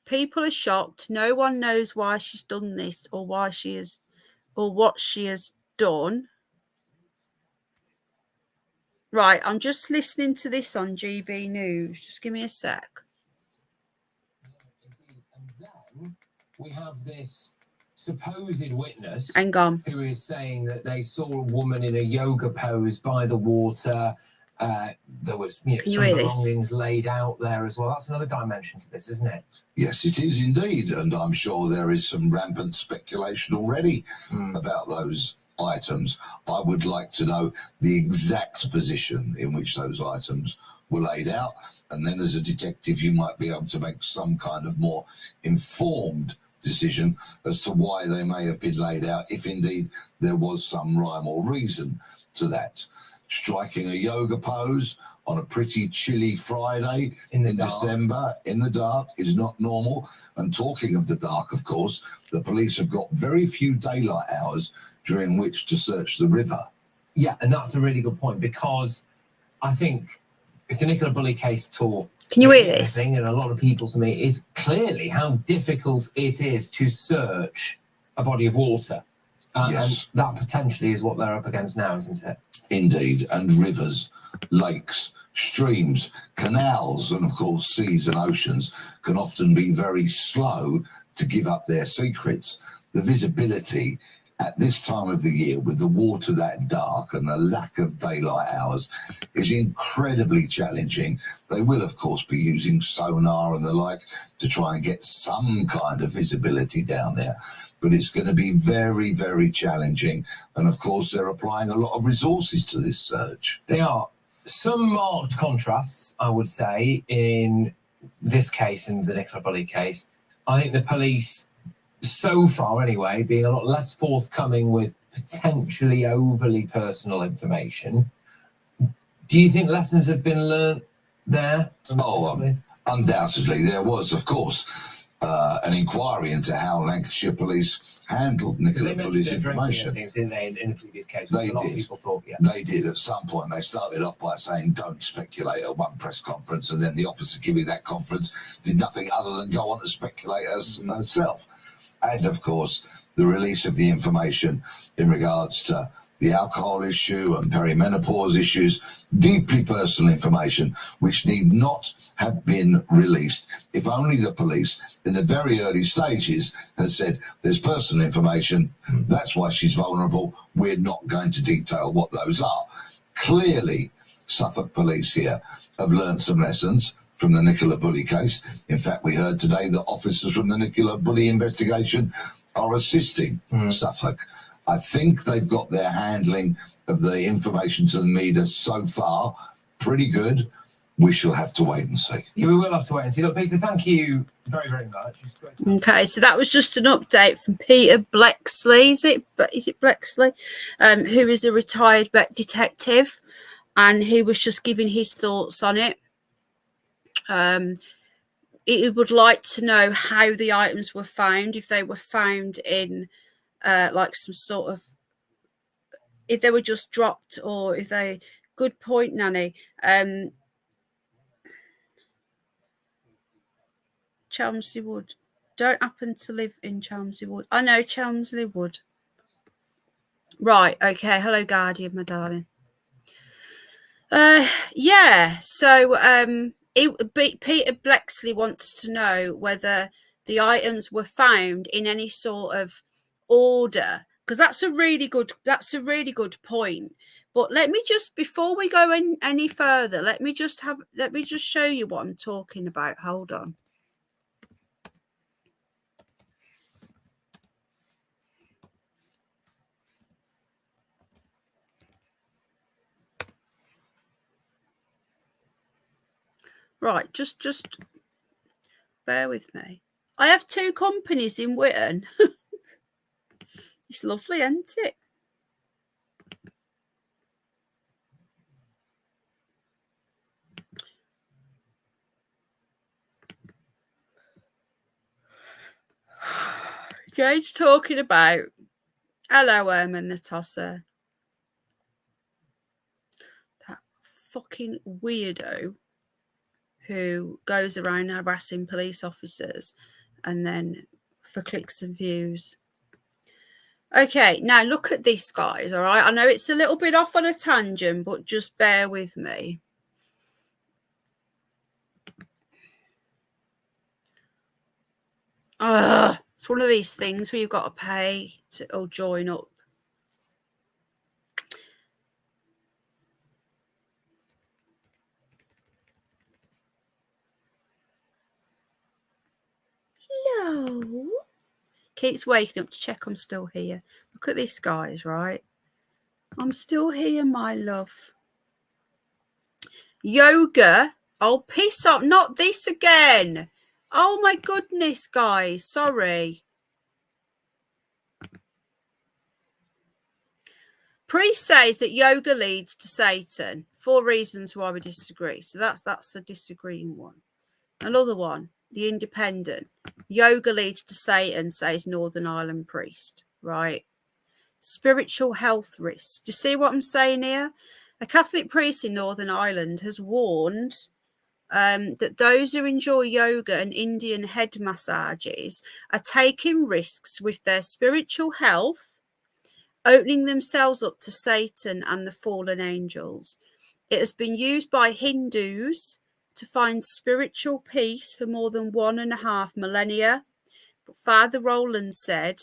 People are shocked. No one knows why she's done this or what she has done. Right, I'm just listening to this on GB News. Just give me a sec. And then we have this supposed witness who is saying that they saw a woman in a yoga pose by the water. There was some belongings laid out there as well. That's another dimension to this, isn't it? Yes, it is indeed. And I'm sure there is some rampant speculation already about those items, I would like to know the exact position in which those items were laid out. And then as a detective, you might be able to make some kind of more informed decision as to why they may have been laid out, if indeed there was some rhyme or reason to that. Striking a yoga pose on a pretty chilly Friday in December in the dark is not normal. And talking of the dark, of course, the police have got very few daylight hours during which to search the river. Yeah, and that's a really good point, because I think if the Nicola Bulley case taught Can you hear this? and a lot of people to me, is clearly how difficult it is to search a body of water. Yes. And that potentially is what they're up against now, isn't it? Indeed, and rivers, lakes, streams, canals, and of course seas and oceans can often be very slow to give up their secrets. The visibility at this time of the year, with the water that dark and the lack of daylight hours, is incredibly challenging. They will, of course, be using sonar and the like to try and get some kind of visibility down there. But it's going to be very, very challenging. And of course, they're applying a lot of resources to this search. They are. Some marked contrasts, I would say, in this case, in the Nicola Bulley case. I think the police, so far anyway, being a lot less forthcoming with potentially overly personal information. Do you think lessons have been learnt there? Undoubtedly, there was, of course, an inquiry into how Lancashire Police handled Nicola Bulley's information. Things, didn't they, in the previous case? They a lot did. Of people thought, yeah. They did. At some point, they started off by saying, don't speculate at one press conference, and then the officer giving that conference did nothing other than go on to speculate herself. And, of course, the release of the information in regards to the alcohol issue and perimenopause issues, deeply personal information which need not have been released. If only the police in the very early stages had said, there's personal information, that's why she's vulnerable, we're not going to detail what those are. Clearly, Suffolk Police here have learned some lessons from the Nicola Bulley case. In fact, we heard today that officers from the Nicola Bulley investigation are assisting Suffolk. I think they've got their handling of the information to the media so far pretty good. We shall have to wait and see. Yeah, we will have to wait and see. Look, Peter, thank you very, very much. It's great to Okay, so that was just an update from Peter Blexley. Is it Blexley? Who is a retired detective, and who was just giving his thoughts on it. He would like to know how the items were found, if they were found in like some sort of, if they were just dropped, or if they, good point, Nanny. Chelmsley Wood. Don't happen to live in Chelmsley Wood. I know Chelmsley Wood. Right, okay. Hello, Guardian, my darling. Yeah, so Peter Blexley wants to know whether the items were found in any sort of order, because that's a really good point. But let me just, before we go any further, let me just show you what I'm talking about. Hold on. Right, just bear with me. I have two companies in Witten. It's lovely, isn't it? Gage's talking about, hello, Herman the Tosser. That fucking weirdo who goes around harassing police officers and then for clicks and views. Okay, now look at this, guys, all right? I know it's a little bit off on a tangent, but just bear with me. It's one of these things where you've got to pay or join up. Hello. Keeps waking up to check I'm still here. Look at this, guys, right? I'm still here, my love. Yoga. Oh, piss off. Not this again. Oh, my goodness, guys. Sorry. Priest says that yoga leads to Satan. 4 reasons why we disagree. So that's a disagreeing one. Another one, the Independent. Yoga leads to Satan, says Northern Ireland priest. Right. Spiritual health risks. Do you see what I'm saying here? A Catholic priest in Northern Ireland has warned that those who enjoy yoga and Indian head massages are taking risks with their spiritual health, opening themselves up to Satan and the fallen angels. It has been used by Hindus to find spiritual peace for more than 1.5 millennia. But Father Rowland said,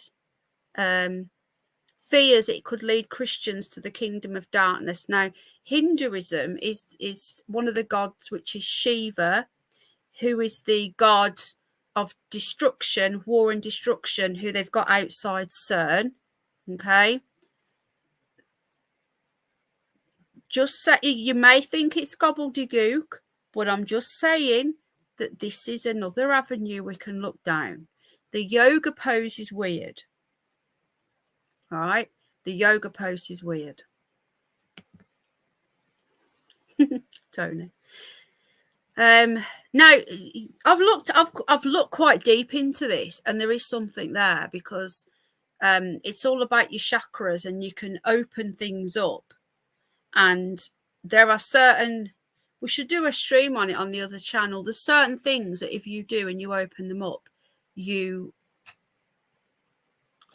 fears it could lead Christians to the kingdom of darkness. Now, Hinduism is one of the gods, which is Shiva, who is the god of destruction, war and destruction, who they've got outside CERN. Okay. Just say, you may think it's gobbledygook, but I'm just saying that this is another avenue we can look down. The yoga pose is weird. All right. The yoga pose is weird. Tony. Now I've looked quite deep into this, and there is something there, because it's all about your chakras, and you can open things up, and there are certain, we should do a stream on it on the other channel. There's certain things that if you do and you open them up, I'm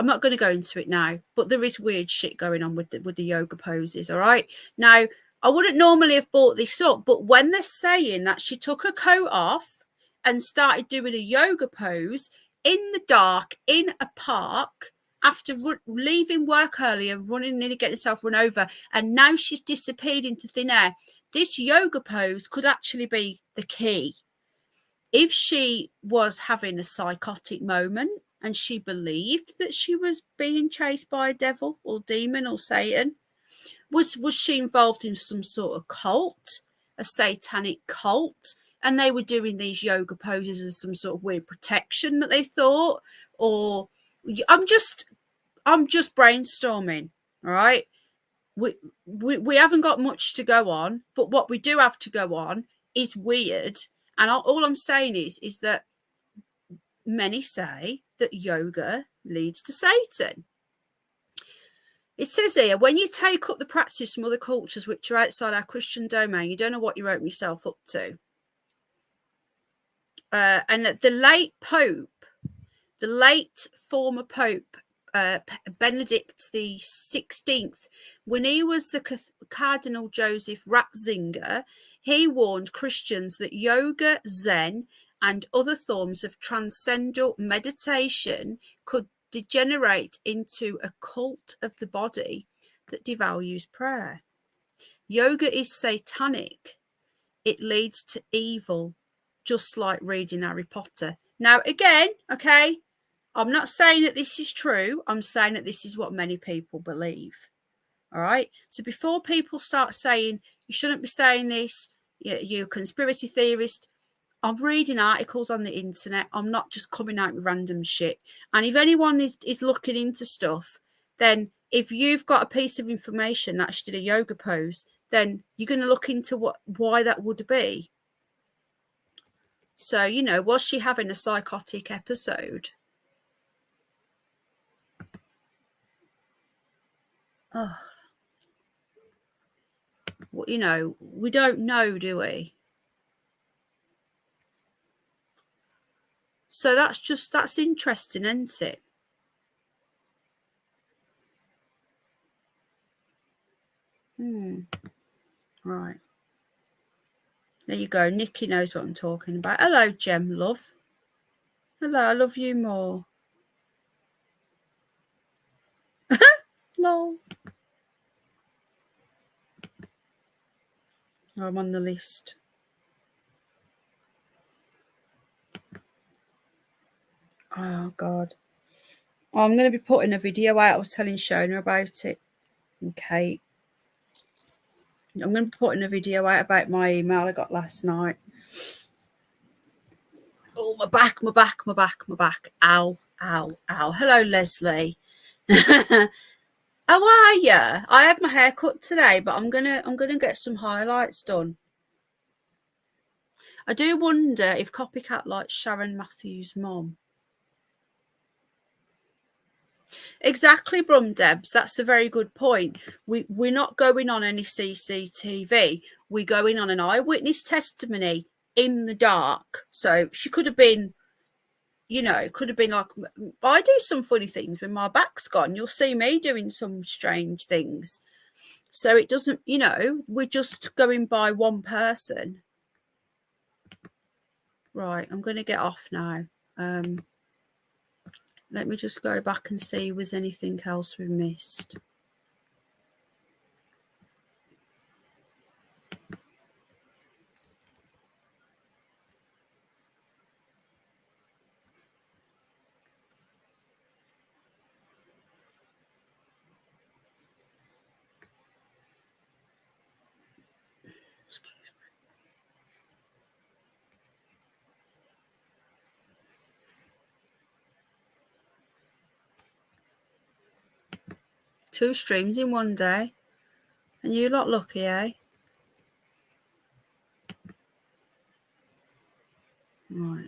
not going to go into it now, but there is weird shit going on with the yoga poses. All right. Now, I wouldn't normally have brought this up, but when they're saying that she took her coat off and started doing a yoga pose in the dark in a park after leaving work earlier, running, nearly getting herself run over, and now she's disappeared into thin air, this yoga pose could actually be the key. If she was having a psychotic moment and she believed that she was being chased by a devil or demon or Satan, was she involved in some sort of cult, a satanic cult, and they were doing these yoga poses as some sort of weird protection that they thought? Or I'm just brainstorming. All right, we haven't got much to go on, but what we do have to go on is weird. And all I'm saying is that many say that yoga leads to Satan. It says here, when you take up the practice from other cultures which are outside our Christian domain, you don't know what you're opening yourself up to. And the late Pope, the late former Pope, Benedict the 16th, when he was the Cardinal Joseph Ratzinger, he warned Christians that yoga, Zen, and other forms of transcendental meditation could degenerate into a cult of the body that devalues prayer. Yoga is satanic. It leads to evil, just like reading Harry Potter. Now, again, okay, I'm not saying that this is true. I'm saying that this is what many people believe. All right. So before people start saying you shouldn't be saying this, you're a conspiracy theorist, I'm reading articles on the internet. I'm not just coming out with random shit. And if anyone is looking into stuff, then if you've got a piece of information that she did a yoga pose, then you're going to look into why that would be. So, was she having a psychotic episode? Oh. Well, we don't know, do we? So that's interesting, isn't it? Right. There you go. Nikki knows what I'm talking about. Hello, Gem, love. Hello, I love you more. Lol. I'm on the list. Oh, God. I'm going to be putting a video out. I was telling Shona about it. Okay. I'm going to be putting a video out about my email I got last night. Oh, my back, my back, my back, my back. Ow, ow, ow. Hello, Leslie. How are you? I had my hair cut today, but I'm gonna get some highlights done. I do wonder if Copycat likes Sharon Matthews' mum. Exactly, Brum Debs. That's a very good point. We're not going on any CCTV. We're going on an eyewitness testimony in the dark. So she could have been, you know, could have been like, I do some funny things when my back's gone. You'll see me doing some strange things. So it doesn't, you know, we're just going by one person. Right, I'm going to get off now. Let me just go back and see if there's anything else we missed. Excuse me. 2 streams in one day. And you lot lucky, eh? Right.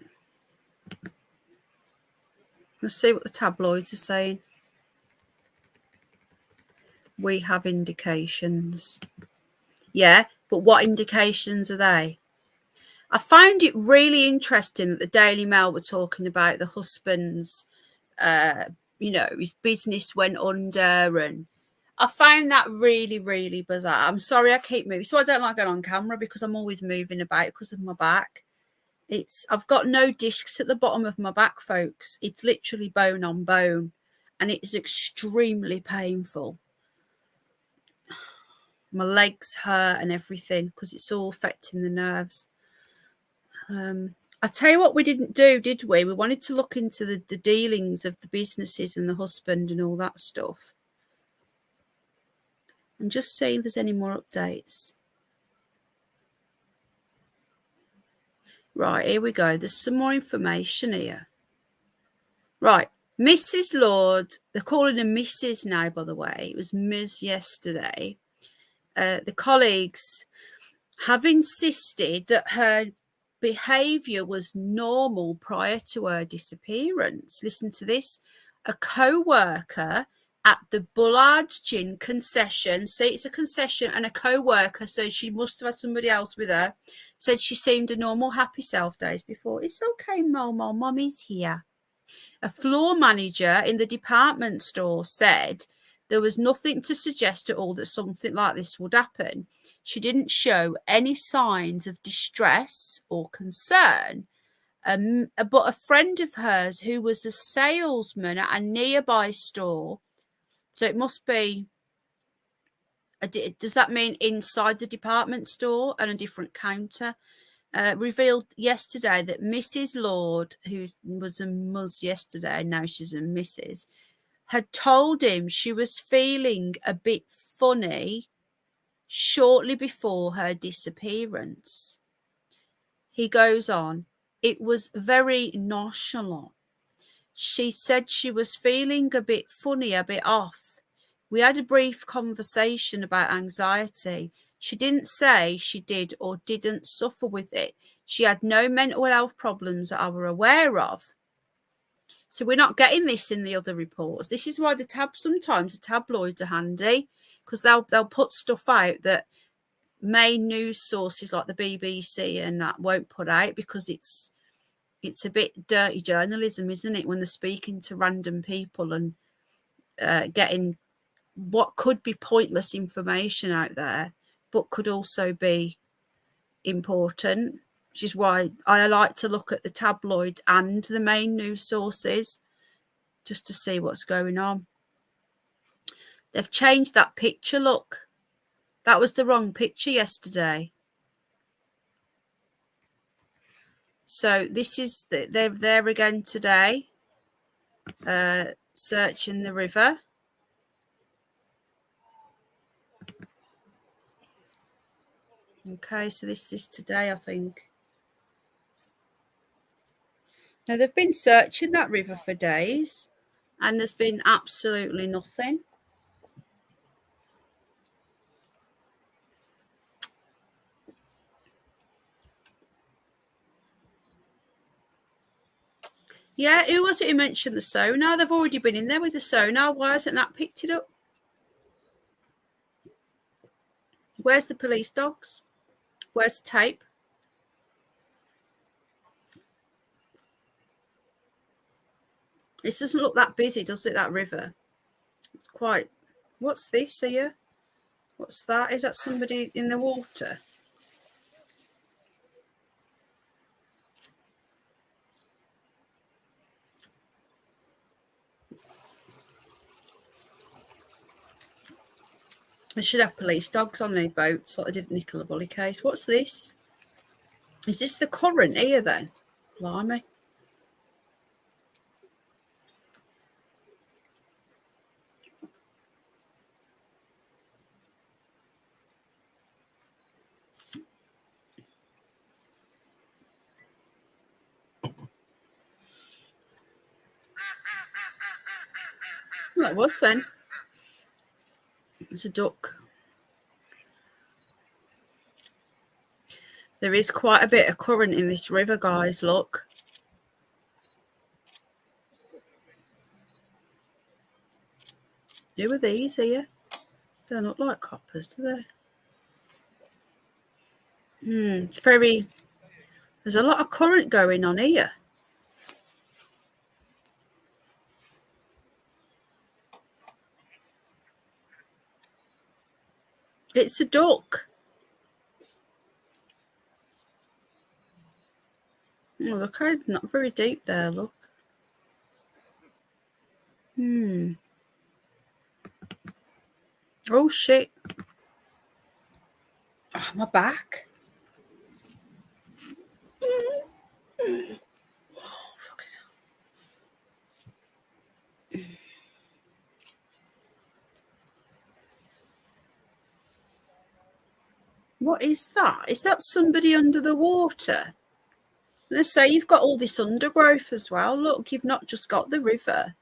Let's see what the tabloids are saying. We have indications. Yeah, but what indications are they? I found it really interesting that the Daily Mail were talking about the husband's, you know, his business went under, and I found that really, really bizarre. I'm sorry I keep moving. So I don't like going on camera because I'm always moving about because of my back. I've got no discs at the bottom of my back, folks. It's literally bone on bone, and it's extremely painful. My legs hurt and everything because it's all affecting the nerves. I tell you what we didn't do, did we? We wanted to look into the dealings of the businesses and the husband and all that stuff. And just see if there's any more updates. Right, here we go. There's some more information here. Right, Mrs. Lord, they're calling her Mrs. now, by the way. It was Ms. yesterday. The colleagues have insisted that her behaviour was normal prior to her disappearance. Listen to this. A co-worker at the Bullard's Gin concession, see, it's a concession, and a co-worker, so she must have had somebody else with her, said she seemed a normal, happy self days before. It's okay, Momo, Mommy's here. A floor manager in the department store said there was nothing to suggest at all that something like this would happen. She didn't show any signs of distress or concern. But a friend of hers who was a salesman at a nearby store, so it must be, does that mean inside the department store and a different counter, revealed yesterday that Mrs. Lord, who was a Ms. yesterday, now she's a Mrs., had told him she was feeling a bit funny shortly before her disappearance. He goes on, it was very nonchalant. She said she was feeling a bit funny, a bit off. We had a brief conversation about anxiety. She didn't say she did or didn't suffer with it. She had no mental health problems that I were aware of. So we're not getting this in the other reports. This is why sometimes the tabloids are handy, because they'll put stuff out that main news sources like the BBC and that won't put out, because it's a bit dirty journalism, isn't it, when they're speaking to random people and getting what could be pointless information out there, but could also be important, which is why I like to look at the tabloids and the main news sources just to see what's going on. They've changed that picture, look. That was the wrong picture yesterday. So this is, they're there again today. searching the river. Okay, so this is today, I think. Now, they've been searching that river for days, and there's been absolutely nothing. Yeah, who was it who mentioned the sonar? They've already been in there with the sonar. Why hasn't that picked it up? Where's the police dogs? Where's the tape? It doesn't look that busy, does it, that river? It's quite... What's this here? What's that? Is that somebody in the water? They should have police dogs on their boats like they did at Nicola case. What's this? Is this the current here then? Blimey. Well, it was then. It's a duck. There is quite a bit of current in this river, guys. Look. Who are these here? They don't look like coppers, do they? It's very... There's a lot of current going on here. It's a duck. Oh, look, not very deep there, look. Oh, shit. Oh, my back. Oh, fucking hell. What is that? Is that somebody under the water? Let's say you've got all this undergrowth as well. Look, you've not just got the river.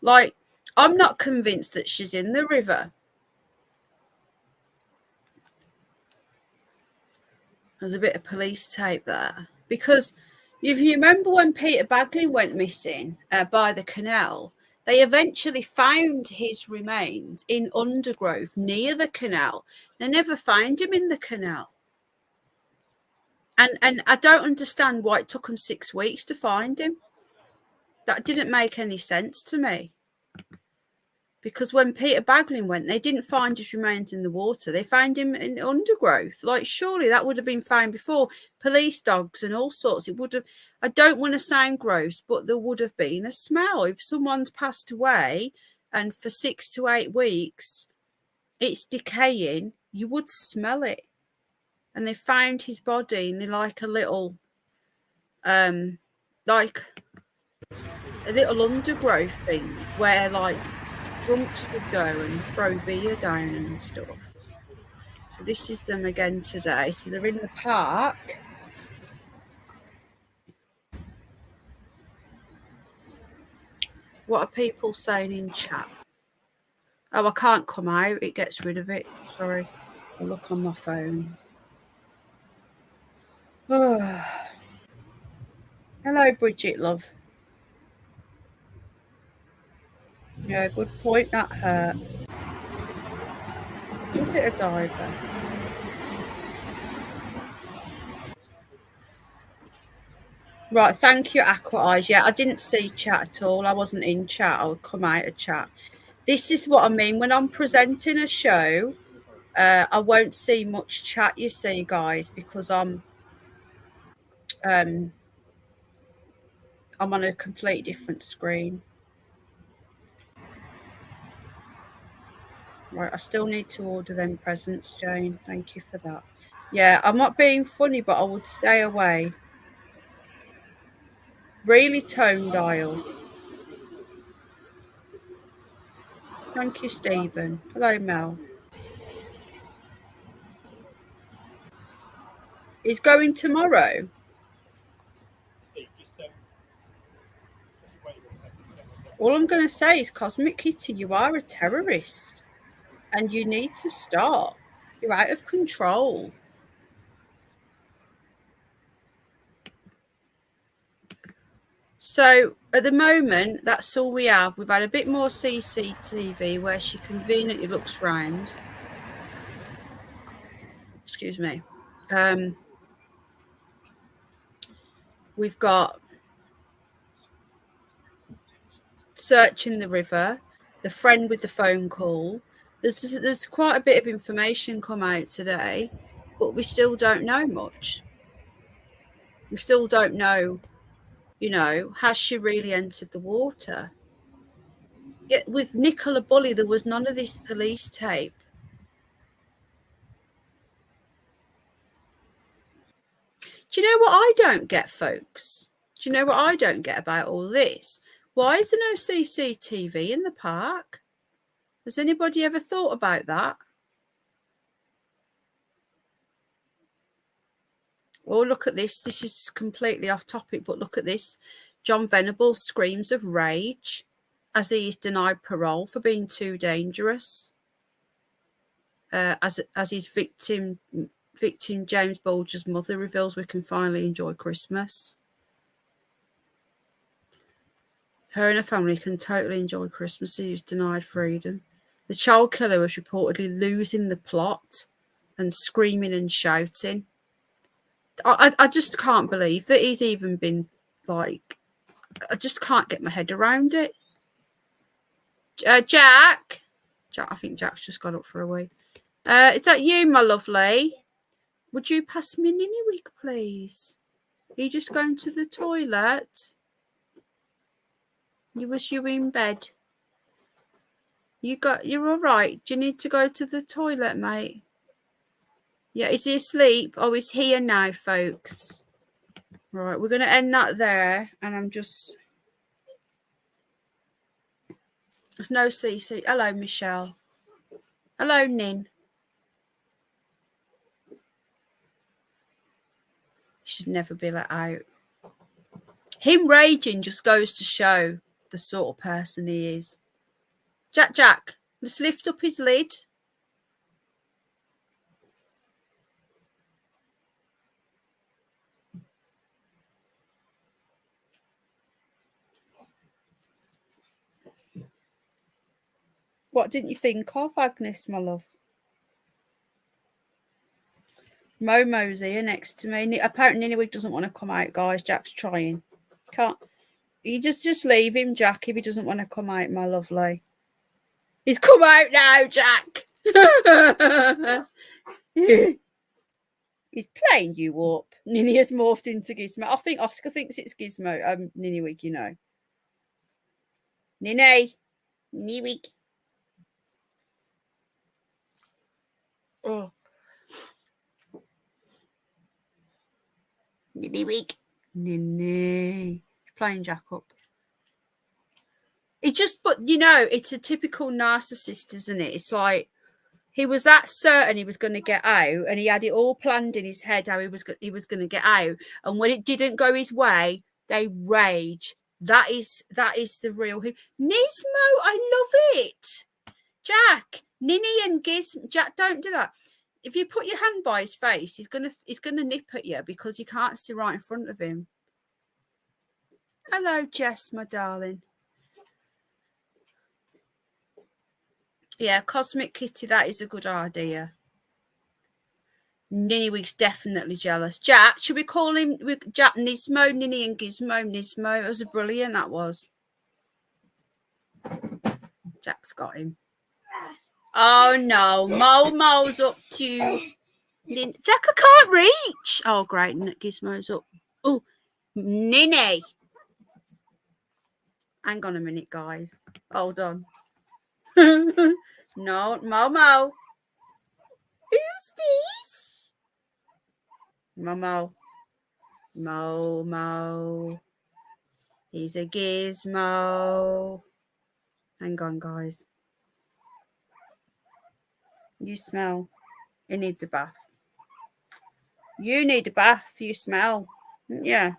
Like, I'm not convinced that she's in the river. There's a bit of police tape there. Because if you remember when Peter Bagley went missing by the canal, they eventually found his remains in undergrowth near the canal. They never found him in the canal. And I don't understand why it took them 6 weeks to find him. That didn't make any sense to me. Because when Peter Bagley went, they didn't find his remains in the water. They found him in undergrowth. Like, surely that would have been found before. Police dogs and all sorts. It would have... I don't want to sound gross, but there would have been a smell. If someone's passed away and for 6 to 8 weeks it's decaying, you would smell it. And they found his body in like a little... like a little undergrowth thing where, like, drunks would go and throw beer down and stuff. So this is them again today. So they're in the park. What are people saying in chat? Oh, I can't come out. It gets rid of it. Sorry. I'll look on my phone. Oh. Hello, Bridget, love. Yeah, good point. That hurt. Was it a diver? Right, thank you, Aqua Eyes. Yeah, I didn't see chat at all. I wasn't in chat. I'll come out of chat. This is what I mean. When I'm presenting a show, I won't see much chat, you see, guys, because I'm on a completely different screen. Right, I still need to order them presents, Jane. Thank you for that. Yeah, I'm not being funny, but I would stay away. Really tone dial. Thank you, Stephen. Hello, Mel. He's going tomorrow. All I'm going to say is, Cosmic Kitty, you are a terrorist and you need to stop. You're out of control. So at the moment, that's all we have. We've had a bit more CCTV where she conveniently looks round. Excuse me. We've got searching the river, the friend with the phone call. There's quite a bit of information come out today, but we still don't know much. We still don't know, you know, has she really entered the water? Yet with Nicola Bulley, there was none of this police tape. Do you know what I don't get, folks? Do you know what I don't get about all this? Why is there no CCTV in the park? Has anybody ever thought about that? Oh, look at this. This is completely off topic, but look at this. John Venables screams of rage as he is denied parole for being too dangerous. As his victim James Bulger's mother reveals we can finally enjoy Christmas. Her and her family can totally enjoy Christmas. He was denied freedom. The child killer was reportedly losing the plot and screaming and shouting. I just can't believe that he's even been, like, I just can't get my head around it. Jack, I think Jack's just got up for a wee. Is that you, my lovely? Would you pass me Ninny Wig, please? Are you just going to the toilet? You in bed? You're all right. Do you need to go to the toilet, mate? Yeah, is he asleep? Oh, he's here now, folks. Right, we're going to end that there. And I'm just... There's no CC. Hello, Michelle. Hello, Nin. Should never be let out. Him raging just goes to show the sort of person he is. Jack, let's lift up his lid. What didn't you think of, Agnes, my love? Momo's here next to me. Apparently, Ninny Wig doesn't want to come out, guys. Jack's trying. Can't. You just leave him, Jack, if he doesn't want to come out, my lovely. He's come out now, Jack. He's playing you up. Ninny has morphed into Gizmo. I think Oscar thinks it's Gizmo. Ninny Wig, you know. Ninny Wig. Oh. Ninny Wig. Ninny. He's playing Jack up. But you know, it's a typical narcissist, isn't it? It's like he was that certain he was going to get out, and he had it all planned in his head how he was going to get out. And when it didn't go his way, they rage. That is the real him. Nismo, I love it. Jack, Ninny and Jack, don't do that. If you put your hand by his face, he's gonna nip at you because you can't see right in front of him. Hello, Jess, my darling. Yeah, Cosmic Kitty, that is a good idea. Ninny Wig's definitely jealous. Jack, should we call him Jack Nismo, Ninny and Gizmo Nismo? It was a brilliant, that was. Jack's got him. Oh, no. Mo's up to... Jack, I can't reach. Oh, great. Gizmo's up. Oh, Ninny. Hang on a minute, guys. Hold on. No, Mo. Who's this? Mo. He's a gizmo. Hang on, guys. You smell. He needs a bath. You need a bath. You smell. Yeah.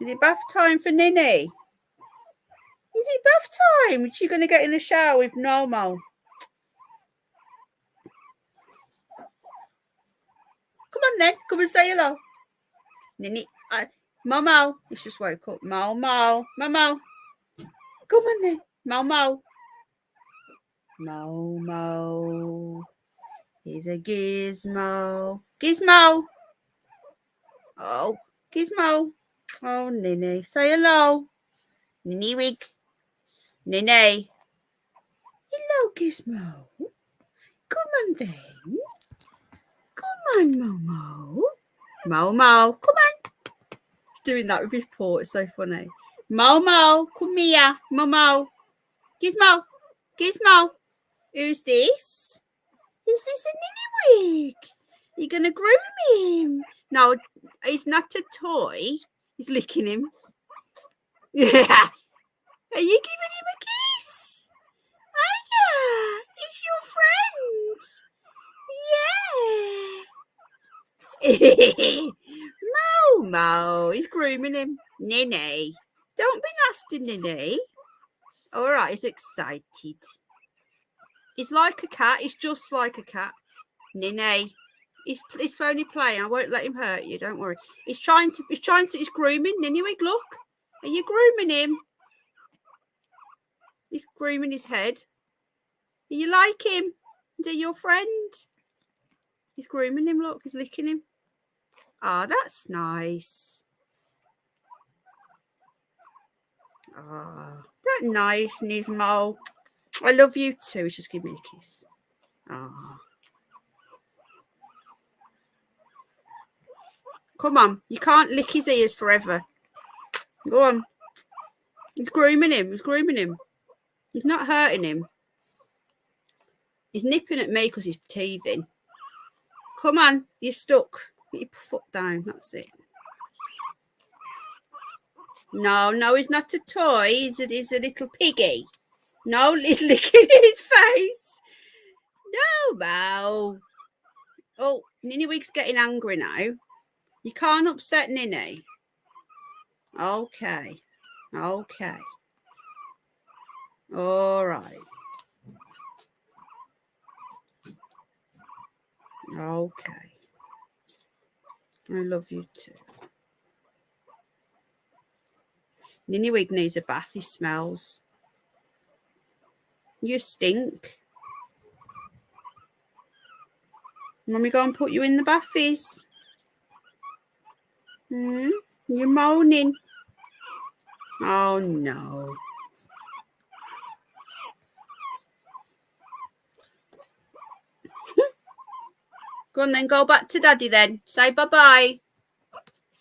Is it bath time for Ninny? Is it bath time? Is she going to get in the shower with Normal? Come on then. Come and say hello. Ninny. Momo. He's just woke up. Momo. Momo. Come on then. Momo. Momo. He's a gizmo. Gizmo. Oh, Gizmo. Oh, Ninny. Say hello. Ninny wig. Ninny. Hello, Gizmo. Come on then. Come on, Momo. Momo. Come on. He's doing that with his paw. It's so funny. Momo. Come here. Momo. Gizmo. Gizmo. Who's this? Is this a Ninny wig? You're going to groom him? No, he's not a toy. He's licking him. Yeah. Are you giving him a kiss? Oh, yeah. He's your friend. Yeah. Mo. He's grooming him. Ninny. Don't be nasty, Ninny. All right, he's excited. He's like a cat. He's just like a cat. Ninny. He's only playing. I won't let him hurt you. Don't worry. He's grooming Ninny wig. Look. Are you grooming him? He's grooming his head. Do you like him? Is he your friend? He's grooming him. Look, he's licking him. Ah, that's nice. Ah, that's nice, Nismo. I love you too. Just give me a kiss. Ah. Come on. You can't lick his ears forever. Go on. He's grooming him. He's grooming him. He's not hurting him. He's nipping at me because he's teething. Come on. You're stuck. Get your foot down. That's it. No, he's not a toy. He's a little piggy. No, he's licking his face. No, Mo. Oh, Ninny Wig's getting angry now. You can't upset Ninny. Okay. Okay. All right. Okay. I love you too. Ninny Wig needs a bath. He smells. You stink. Mummy go and put you in the bathies. You're moaning. Oh no. Go on then, go back to Daddy then. Say bye-bye.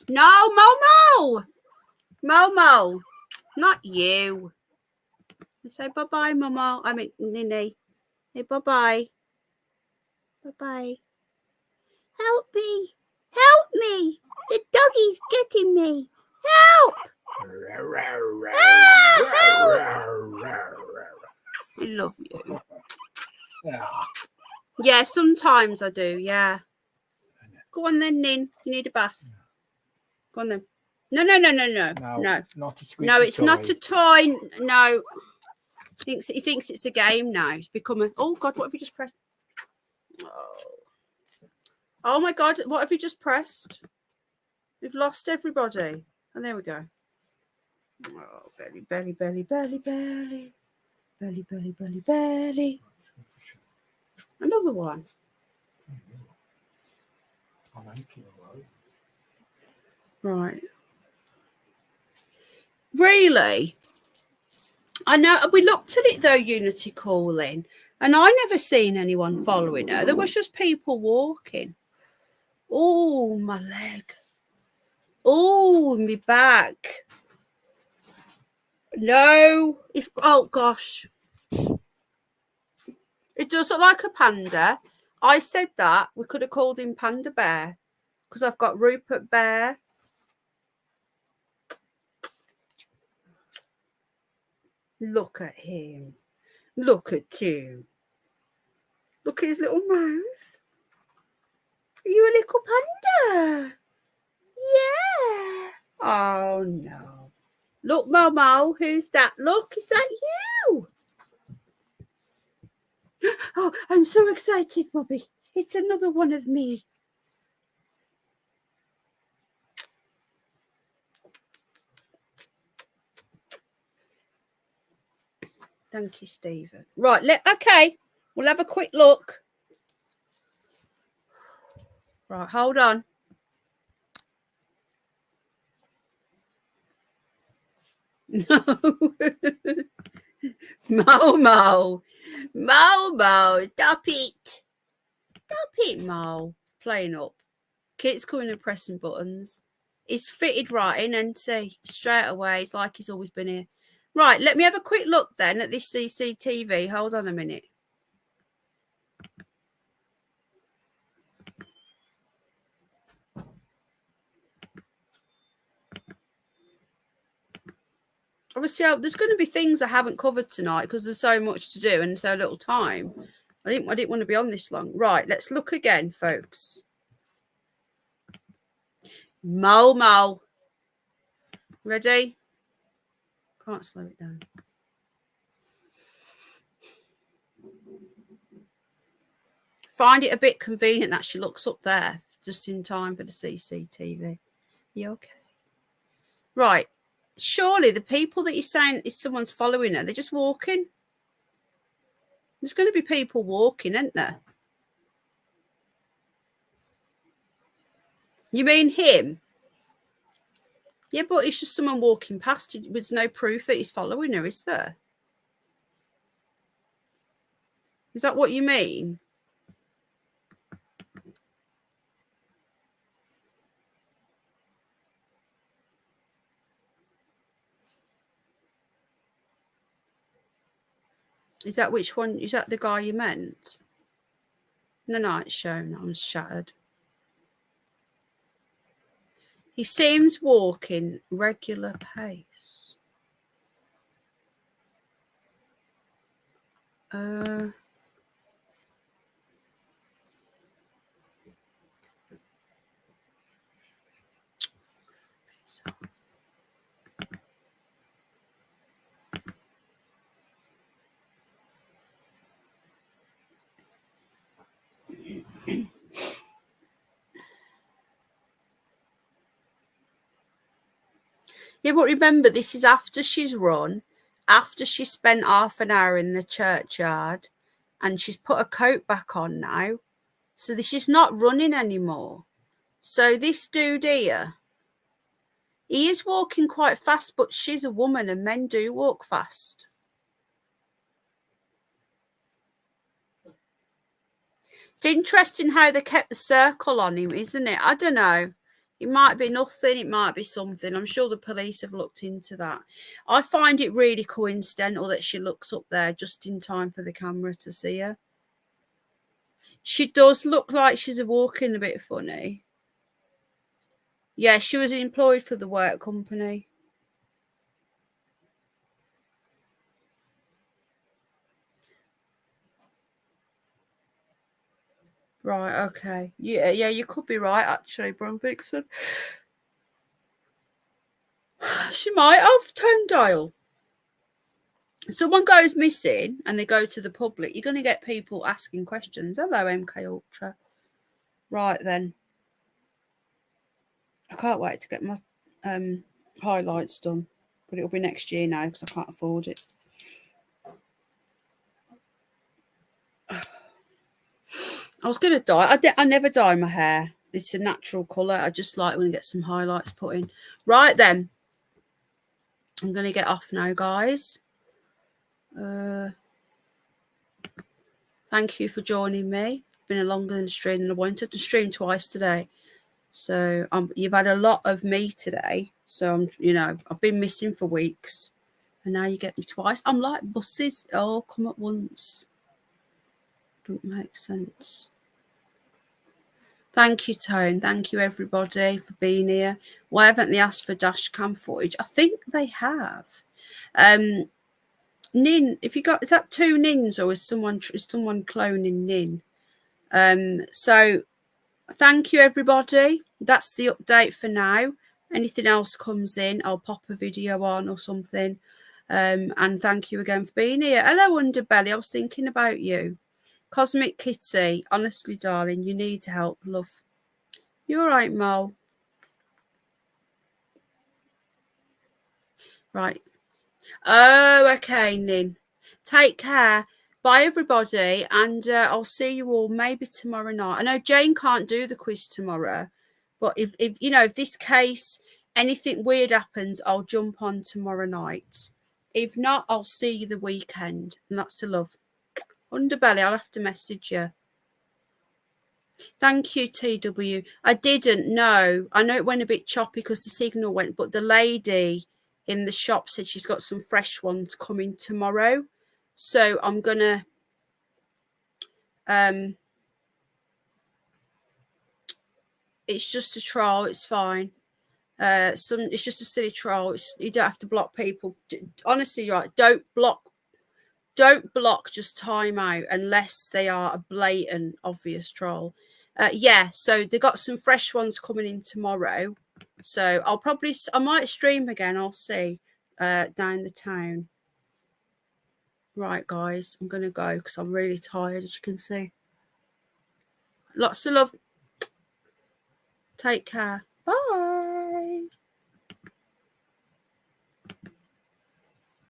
No, Momo. Momo. Not you. Say bye-bye, Momo. I mean, Ninny. Say bye-bye. Bye-bye. Help me. Help me. The doggy's getting me. Help. I love you. Yeah, sometimes I do, yeah. Go on then, Nin. You need a bath. Go on then. No. Not a squeaky No, it's toy. not a toy. No. He thinks it's a game now. It's become a... Oh, God, what have you just pressed? Oh, my God, what have you just pressed? We've lost everybody. And there we go. Oh, belly, belly, belly, belly, belly. Belly, belly, belly, belly. Another one. Right. Really? I know we looked at it though, Unity calling, and I never seen anyone following her. There was just people walking. Oh, my leg. Oh, my back. No, it's oh gosh. It does look like a panda. I said that we could have called him Panda Bear because I've got Rupert Bear. Look at him. Look at you. Look at his little mouth. Are you a little panda? Yeah. Oh, no. Look, Momo, who's that? Look, is that you? Oh, I'm so excited, Bobby. It's another one of me. Thank you, Stephen. Right, okay. We'll have a quick look. Right, hold on. No. Momo. Momo, stop it. Stop it, Mo. It's playing up. Kit's coming and pressing buttons. He's fitted right in, and see straight away. It's like he's always been here. Right, let me have a quick look then at this CCTV. Hold on a minute. Obviously, there's going to be things I haven't covered tonight because there's so much to do and so little time. I didn't want to be on this long. Right, let's look again, folks. Momo. Ready? Can't slow it down. Find it a bit convenient that she looks up there just in time for the CCTV. You okay? Right. Surely the people that you're saying is someone's following her, they're just walking. There's going to be people walking, isn't there? You mean him? Yeah, but it's just someone walking past. There's no proof that he's following her, is there? Is that what you mean? Is that which one? Is that the guy you meant? No, it's shown. I'm shattered. He seems walking regular pace. Yeah, but remember, this is after she's run, after she spent half an hour in the churchyard, and she's put her coat back on now. So she's not running anymore. So this dude here, he is walking quite fast, but she's a woman and men do walk fast. It's interesting how they kept the circle on him, isn't it? I don't know. It might be nothing. It might be something. I'm sure the police have looked into that. I find it really coincidental that she looks up there just in time for the camera to see her. She does look like she's walking a bit funny. Yeah, she was employed for the work company. Right, okay. Yeah, you could be right, actually, Brum Vixen. She might have tone dial. Someone goes missing and they go to the public, you're going to get people asking questions. Hello, MK Ultra. Right, then. I can't wait to get my highlights done. But it'll be next year now because I can't afford it. I was going to dye. I never dye my hair. It's a natural colour. I just like when I get some highlights put in. Right, then. I'm going to get off now, guys. Thank you for joining me. It's been a longer than stream than I wanted to stream twice today. So you've had a lot of me today. So I've been missing for weeks, and now you get me twice. I'm like buses all come at once. Don't make sense. Thank you, Tone. Thank you, everybody, for being here. Why haven't they asked for dash cam footage? I think they have. Nin, if you got, is that 2 Nins or is someone cloning Nin? So thank you, everybody. That's the update for now. Anything else comes in, I'll pop a video on or something. And thank you again for being here. Hello, Underbelly. I was thinking about you. Cosmic Kitty, honestly, darling, you need help, love. You all right, Mo? Right. Oh, okay, Nin. Take care. Bye, everybody, and I'll see you all maybe tomorrow night. I know Jane can't do the quiz tomorrow, but if you know, if this case, anything weird happens, I'll jump on tomorrow night. If not, I'll see you the weekend, and that's the love. Underbelly, I'll have to message you. Thank you, TW. I didn't know. I know it went a bit choppy because the signal went, but the lady in the shop said she's got some fresh ones coming tomorrow. So I'm gonna it's just a trial, it's fine. It's just a silly trial. You don't have to block people. Honestly, right, don't block, just time out unless they are a blatant obvious troll. Yeah, so they got some fresh ones coming in tomorrow. So I might stream again, I'll see, down the town. Right, guys, I'm gonna go because I'm really tired, as you can see. Lots of love. Take care. Bye.